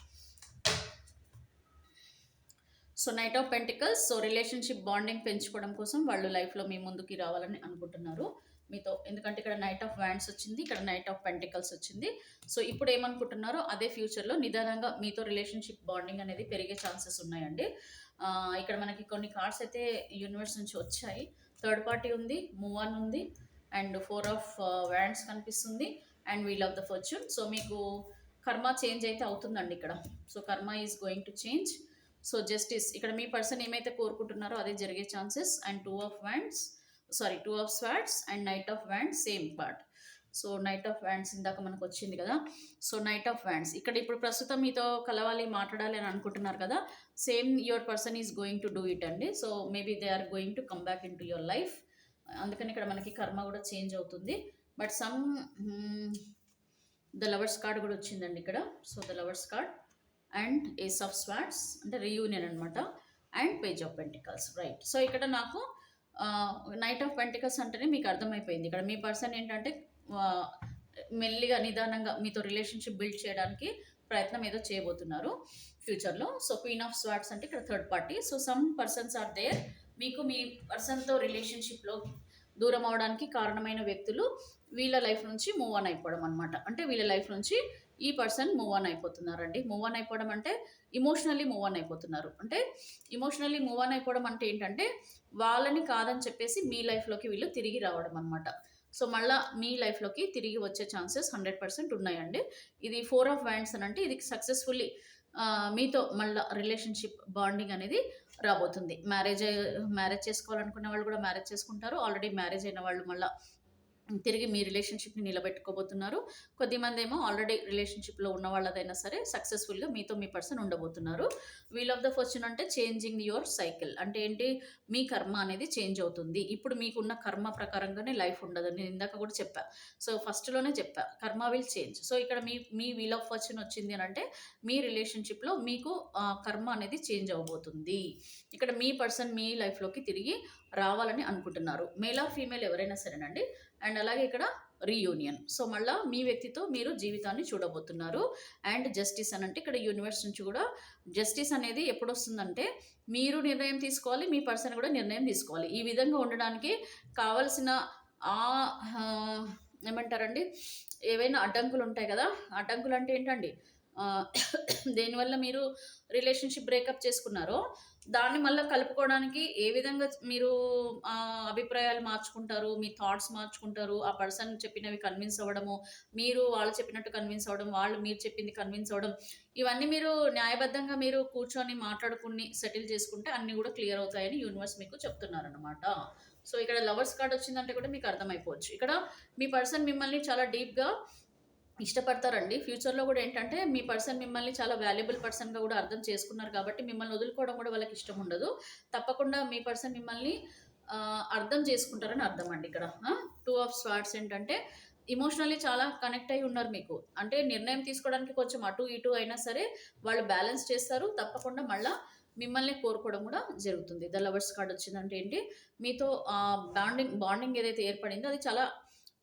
So knight of pentacles. So relationship bonding పెంచుకోవడం కోసం వాళ్ళు లైఫ్లో మీ ముందుకి రావాలని అనుకుంటున్నారు మీతో. ఎందుకంటే ఇక్కడ నైట్ ఆఫ్ వ్యాండ్స్ వచ్చింది, ఇక్కడ నైట్ ఆఫ్ పెంటికల్స్ వచ్చింది. సో ఇప్పుడు ఏమనుకుంటున్నారో అదే ఫ్యూచర్లో నిదానంగా మీతో రిలేషన్షిప్ బాండింగ్ అనేది పెరిగే ఛాన్సెస్ ఉన్నాయండి. ఇక్కడ మనకి కొన్ని కార్డ్స్ అయితే యూనివర్స్ నుంచి వచ్చాయి. థర్డ్ పార్టీ ఉంది, మూవ్ ఆన్ ఉంది, అండ్ 4 ఆఫ్ వ్యాండ్స్ కనిపిస్తుంది, and wheel of the fortune. So మీకు కర్మ చేంజ్ అయితే అవుతుందండి ఇక్కడ. So karma is going to change. So justice, ఇక్కడ మీ పర్సన్ ఏమైతే కోరుకుంటున్నారో అదే జరిగే chances. And 2 of wands, sorry 2 of Swords and knight of wands same part. So knight of wands ఇందాక మనకు వచ్చింది కదా. సో నైట్ ఆఫ్ వ్యాండ్స్ ఇక్కడ ఇప్పుడు ప్రస్తుతం మీతో కలవాలి, మాట్లాడాలి అని అనుకుంటున్నారు కదా. Same your person is going to do it అండి. So maybe they are going to come back in to your life. అందుకని ఇక్కడ మనకి కర్మ కూడా చేంజ్ అవుతుంది. But some the lovers card కూడా వచ్చిందండి ఇక్కడ. So the lovers card and ace of swords అంటే రీయూనియన్ అనమాట. And page of pentacles, right. So ఇక్కడ నాకు నైట్ ఆఫ్ పెంటికల్స్ అంటేనే మీకు అర్థమైపోయింది. ఇక్కడ మీ పర్సన్ ఏంటంటే మెల్లిగా నిదానంగా మీతో రిలేషన్షిప్ బిల్డ్ చేయడానికి ప్రయత్నం ఏదో చేయబోతున్నారు ఫ్యూచర్లో. సో క్వీన్ ఆఫ్ స్వార్డ్స్ అంటే ఇక్కడ third party. So some persons are there. మీకు మీ పర్సన్తో రిలేషన్షిప్లో దూరం అవడానికి కారణమైన వ్యక్తులు వీళ్ళ లైఫ్ నుంచి మూవ్ ఆన్ అయిపోవడం అనమాట. అంటే వీళ్ళ లైఫ్ నుంచి ఈ పర్సన్ మూవ్ ఆన్ అయిపోతున్నారండి. మూవ్ ఆన్ అయిపోవడం అంటే ఇమోషనల్లీ మూవ్ ఆన్ అయిపోతున్నారు. అంటే ఇమోషనల్లీ మూవ్ ఆన్ అయిపోవడం అంటే ఏంటంటే వాళ్ళని కాదని చెప్పేసి మీ లైఫ్లోకి వీళ్ళు తిరిగి రావడం అనమాట. సో మళ్ళీ మీ లైఫ్లోకి తిరిగి వచ్చే ఛాన్సెస్ 100% ఉన్నాయండి. ఇది 4 of Wands అని అంటే ఇది సక్సెస్ఫుల్లీ మీతో మళ్ళీ రిలేషన్షిప్ బాండింగ్ అనేది రాబోతుంది. మ్యారేజ్ చేసుకోవాలనుకున్న వాళ్ళు కూడా మ్యారేజ్ చేసుకుంటారు. ఆల్రెడీ మ్యారేజ్ అయిన వాళ్ళు మళ్ళీ తిరిగి మీ రిలేషన్షిప్ని నిలబెట్టుకోబోతున్నారు. కొద్దిమంది ఏమో ఆల్రెడీ రిలేషన్షిప్లో ఉన్న వాళ్ళదైనా సరే సక్సెస్ఫుల్గా మీతో మీ పర్సన్ ఉండబోతున్నారు. వీల్ ఆఫ్ ద ఫార్చ్యూన్ అంటే చేంజింగ్ యువర్ సైకిల్ అంటే ఏంటి, మీ కర్మ అనేది చేంజ్ అవుతుంది. ఇప్పుడు మీకున్న కర్మ ప్రకారంగానే లైఫ్ ఉండదు. నేను ఇందాక కూడా చెప్పా. సో ఫస్ట్లోనే చెప్పా కర్మ విల్ చేంజ్. సో ఇక్కడ మీ వీల్ ఆఫ్ ఫార్చ్యూన్ వచ్చింది అని అంటే మీ రిలేషన్షిప్లో మీకు కర్మ అనేది చేంజ్ అవబోతుంది. ఇక్కడ మీ పర్సన్ మీ లైఫ్లోకి తిరిగి రావాలని అనుకుంటున్నారు. మేల్ ఆర్ ఫీమేల్ ఎవరైనా సరేనండి. అండ్ అలాగే ఇక్కడ రీయూనియన్. సో మళ్ళీ మీ వ్యక్తితో మీరు జీవితాన్ని చూడబోతున్నారు. అండ్ జస్టిస్ అని అంటే ఇక్కడ యూనివర్స్ నుంచి కూడా జస్టిస్ అనేది ఎప్పుడు వస్తుందంటే మీరు నిర్ణయం తీసుకోవాలి, మీ పర్సన్ కూడా నిర్ణయం తీసుకోవాలి. ఈ విధంగా ఉండడానికి కావలసిన ఏమంటారండి, ఏవైనా అడ్డంకులు ఉంటాయి కదా. అడ్డంకులు అంటే ఏంటండి, దేనివల్ల మీరు రిలేషన్షిప్ బ్రేకప్ చేసుకున్నారో దాన్ని మళ్ళీ కలుపుకోవడానికి ఏ విధంగా మీరు అభిప్రాయాలు మార్చుకుంటారు, మీ థాట్స్ మార్చుకుంటారు, ఆ పర్సన్ చెప్పినవి కన్విన్స్ అవ్వడము, మీరు వాళ్ళు చెప్పినట్టు కన్విన్స్ అవ్వడం, వాళ్ళు మీరు చెప్పింది కన్విన్స్ అవ్వడం, ఇవన్నీ మీరు న్యాయబద్ధంగా మీరు కూర్చొని మాట్లాడుకుని సెటిల్ చేసుకుంటే అన్నీ కూడా క్లియర్ అవుతాయని యూనివర్స్ మీకు చెప్తున్నారనమాట. సో ఇక్కడ లవర్స్ కార్డ్ వచ్చిందంటే కూడా మీకు అర్థమైపోవచ్చు. ఇక్కడ మీ పర్సన్ మిమ్మల్ని చాలా డీప్గా ఇష్టపడతారండి. ఫ్యూచర్లో కూడా ఏంటంటే మీ పర్సన్ మిమ్మల్ని చాలా వాల్యుబుల్ పర్సన్గా కూడా అర్థం చేసుకున్నారు కాబట్టి మిమ్మల్ని వదులుకోవడం కూడా వాళ్ళకి ఇష్టం ఉండదు. తప్పకుండా మీ పర్సన్ మిమ్మల్ని అర్థం చేసుకుంటారని అర్థం అండి. ఇక్కడ 2 of Swords ఏంటంటే ఇమోషనల్లీ చాలా కనెక్ట్ అయి ఉన్నారు మీకు. అంటే నిర్ణయం తీసుకోవడానికి కొంచెం అటు ఇటు అయినా సరే వాళ్ళు బ్యాలెన్స్ చేస్తారు. తప్పకుండా మళ్ళీ మిమ్మల్ని కోరుకోవడం కూడా జరుగుతుంది. ద లవర్స్ కార్డ్ వచ్చిందంటే ఏంటి, మీతో బాండింగ్ ఏదైతే ఏర్పడిందో అది చాలా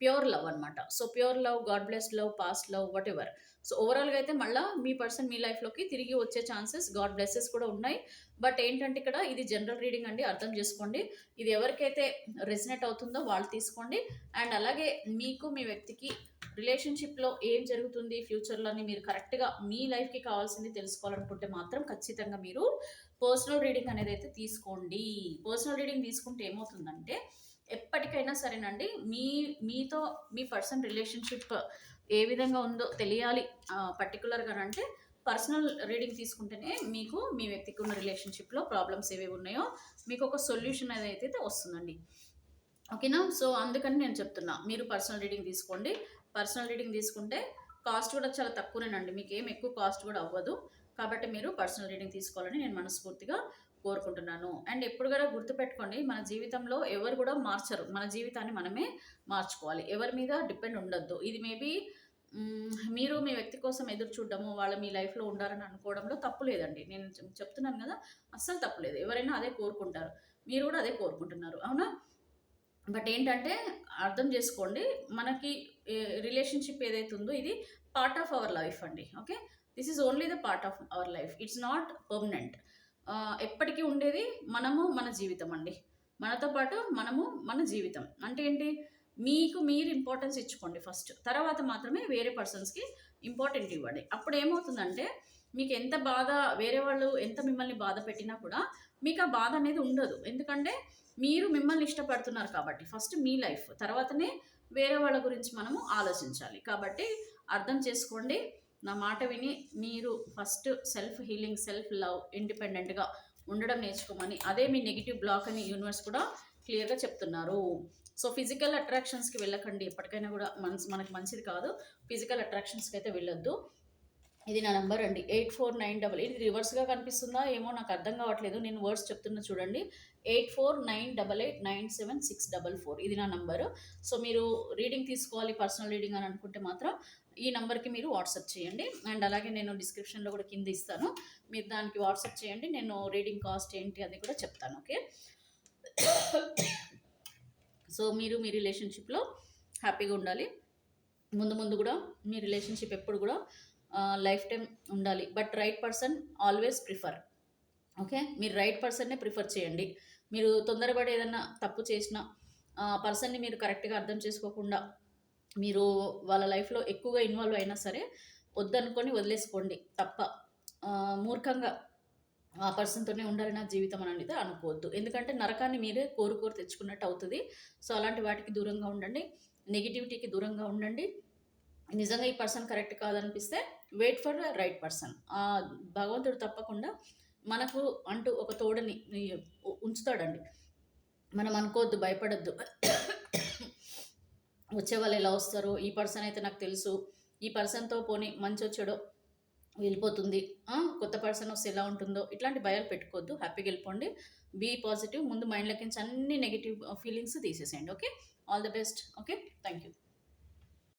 ప్యూర్ లవ్ అనమాట. So pure love, God bless love, past love, what ever. So ఓవరాల్గా అయితే మళ్ళీ మీ పర్సన్ మీ లైఫ్లోకి తిరిగి వచ్చే ఛాన్సెస్, గాడ్ బ్లెస్సెస్ కూడా ఉన్నాయి. బట్ ఏంటంటే ఇక్కడ ఇది జనరల్ రీడింగ్ అండి, అర్థం చేసుకోండి. ఇది ఎవరికైతే రెసినేట్ అవుతుందో వాళ్ళు తీసుకోండి. అండ్ అలాగే మీకు మీ వ్యక్తికి రిలేషన్షిప్లో ఏం జరుగుతుంది ఫ్యూచర్లో అని మీరు కరెక్ట్గా మీ లైఫ్కి కావాల్సింది తెలుసుకోవాలనుకుంటే మాత్రం ఖచ్చితంగా మీరు పర్సనల్ రీడింగ్ అనేది అయితే తీసుకోండి. పర్సనల్ రీడింగ్ తీసుకుంటే ఏమవుతుందంటే ఎప్పటికైనా సరేనండి మీతో మీ పర్సన్ రిలేషన్షిప్ ఏ విధంగా ఉందో తెలియాలి పర్టికులర్గా అంటే పర్సనల్ రీడింగ్ తీసుకుంటేనే మీకు మీ వ్యక్తికి ఉన్న రిలేషన్షిప్లో ప్రాబ్లమ్స్ ఏవేవి ఉన్నాయో మీకు ఒక సొల్యూషన్ అయితే వస్తుందండి. ఓకేనా. సో అందుకని నేను చెప్తున్నా మీరు పర్సనల్ రీడింగ్ తీసుకోండి. పర్సనల్ రీడింగ్ తీసుకుంటే కాస్ట్ కూడా చాలా తక్కువనేనండి, మీకు ఏం ఎక్కువ కాస్ట్ కూడా అవ్వదు. కాబట్టి మీరు పర్సనల్ రీడింగ్ తీసుకోవాలని నేను మనస్ఫూర్తిగా కోరుకుంటున్నాను. అండ్ ఎప్పుడు కూడా గుర్తుపెట్టుకోండి, మన జీవితంలో ఎవరు కూడా మార్చరు, మన జీవితాన్ని మనమే మార్చుకోవాలి. ఎవరి మీద డిపెండ్ ఉండొద్దు. ఇది మేబీ మీరు మీ వ్యక్తి కోసం ఎదురు చూడడము, వాళ్ళు మీ లైఫ్లో ఉండాలని అనుకోవడంలో తప్పు లేదండి. నేను చెప్తున్నాను కదా, అస్సలు తప్పు లేదు. ఎవరైనా అదే కోరుకుంటారు, మీరు కూడా అదే కోరుకుంటున్నారు, అవునా. బట్ ఏంటంటే అర్థం చేసుకోండి, మనకి రిలేషన్షిప్ ఏదైతే ఉందో ఇది పార్ట్ ఆఫ్ అవర్ లైఫ్ అండి. Okay, this is only the part of our life, it's not permanent. ఎప్పటికీ ఉండేది మనము, మన జీవితం అండి. మనతో పాటు మనము, మన జీవితం అంటే ఏంటి, మీకు మీరు ఇంపార్టెన్స్ ఇచ్చుకోండి ఫస్ట్, తర్వాత మాత్రమే వేరే పర్సన్స్కి ఇంపార్టెంట్ ఇవ్వండి. అప్పుడు ఏమవుతుందంటే మీకు ఎంత బాధ, వేరే వాళ్ళు ఎంత మిమ్మల్ని బాధ పెట్టినా కూడా మీకు ఆ బాధ అనేది ఉండదు. ఎందుకంటే మీరు మిమ్మల్ని ఇష్టపడుతున్నారు కాబట్టి ఫస్ట్ మీ లైఫ్, తర్వాతనే వేరే వాళ్ళ గురించి మనము ఆలోచించాలి. కాబట్టి అర్థం చేసుకోండి, నా మాట విని మీరు first self healing, self love, ఇండిపెండెంట్గా ఉండడం నేర్చుకోమని, అదే మీ నెగిటివ్ బ్లాక్ అని యూనివర్స్ కూడా క్లియర్గా చెప్తున్నారు. సో ఫిజికల్ అట్రాక్షన్స్కి వెళ్ళకండి, ఎప్పటికైనా కూడా మనకు మంచిది కాదు. ఫిజికల్ అట్రాక్షన్స్కి అయితే వెళ్ళొద్దు. ఇది నా నంబర్ అండి, 8498. ఇది రివర్స్గా కనిపిస్తుందా ఏమో నాకు అర్థం కావట్లేదు, నేను వర్డ్స్ చెప్తున్నా చూడండి. 8498897644, ఇది నా నంబరు. సో మీరు రీడింగ్ తీసుకోవాలి, పర్సనల్ రీడింగ్ అని అనుకుంటే మాత్రం ఈ నంబర్కి మీరు వాట్సాప్ చేయండి. అండ్ అలాగే నేను డిస్క్రిప్షన్లో కూడా కింద ఇస్తాను, మీరు దానికి వాట్సాప్ చేయండి. నేను రీడింగ్ కాస్ట్ ఏంటి అది కూడా చెప్తాను. ఓకే. సో మీరు మీ రిలేషన్షిప్లో హ్యాపీగా ఉండాలి. ముందు ముందు కూడా మీ రిలేషన్షిప్ ఎప్పుడు కూడా లైఫ్ టైం ఉండాలి. But right person always prefer. Okay, మీరు రైట్ పర్సన్నే ప్రిఫర్ చేయండి. మీరు తొందరపడి ఏదన్నా తప్పు చేసిన పర్సన్ని మీరు కరెక్ట్గా అర్థం చేసుకోకుండా మీరు వాళ్ళ లైఫ్లో ఎక్కువగా ఇన్వాల్వ్ అయినా సరే వద్దనుకొని వదిలేసుకోండి తప్ప. మూర్ఖంగా ఆ పర్సన్తోనే ఉండాలి నా జీవితం అని అనేది అనుకోవద్దు, ఎందుకంటే నరకాన్ని మీరే కోరు తెచ్చుకున్నట్టు అవుతుంది. సో అలాంటి వాటికి దూరంగా ఉండండి, నెగిటివిటీకి దూరంగా ఉండండి. నిజంగా ఈ పర్సన్ కరెక్ట్ కాదనిపిస్తే వెయిట్ ఫర్ రైట్ పర్సన్. భగవంతుడు తప్పకుండా మనకు అంటూ ఒక తోడుని ఉంచుతాడండి. మనం అనుకోవద్దు, భయపడద్దు. వచ్చే వాళ్ళు ఎలా వస్తారో, ఈ పర్సన్ అయితే నాకు తెలుసు, ఈ పర్సన్తో పోనీ మంచి వచ్చాడో వెళ్ళిపోతుంది, కొత్త పర్సన్ వస్తే ఎలా ఉంటుందో, ఇట్లాంటి భయాలు పెట్టుకోవద్దు. హ్యాపీగా వెళ్ళిపోండి, బీ పాజిటివ్. ముందు మైండ్లోకి నుంచి అన్ని నెగిటివ్ ఫీలింగ్స్ తీసేసేయండి. Okay, all the best. Okay, thank you.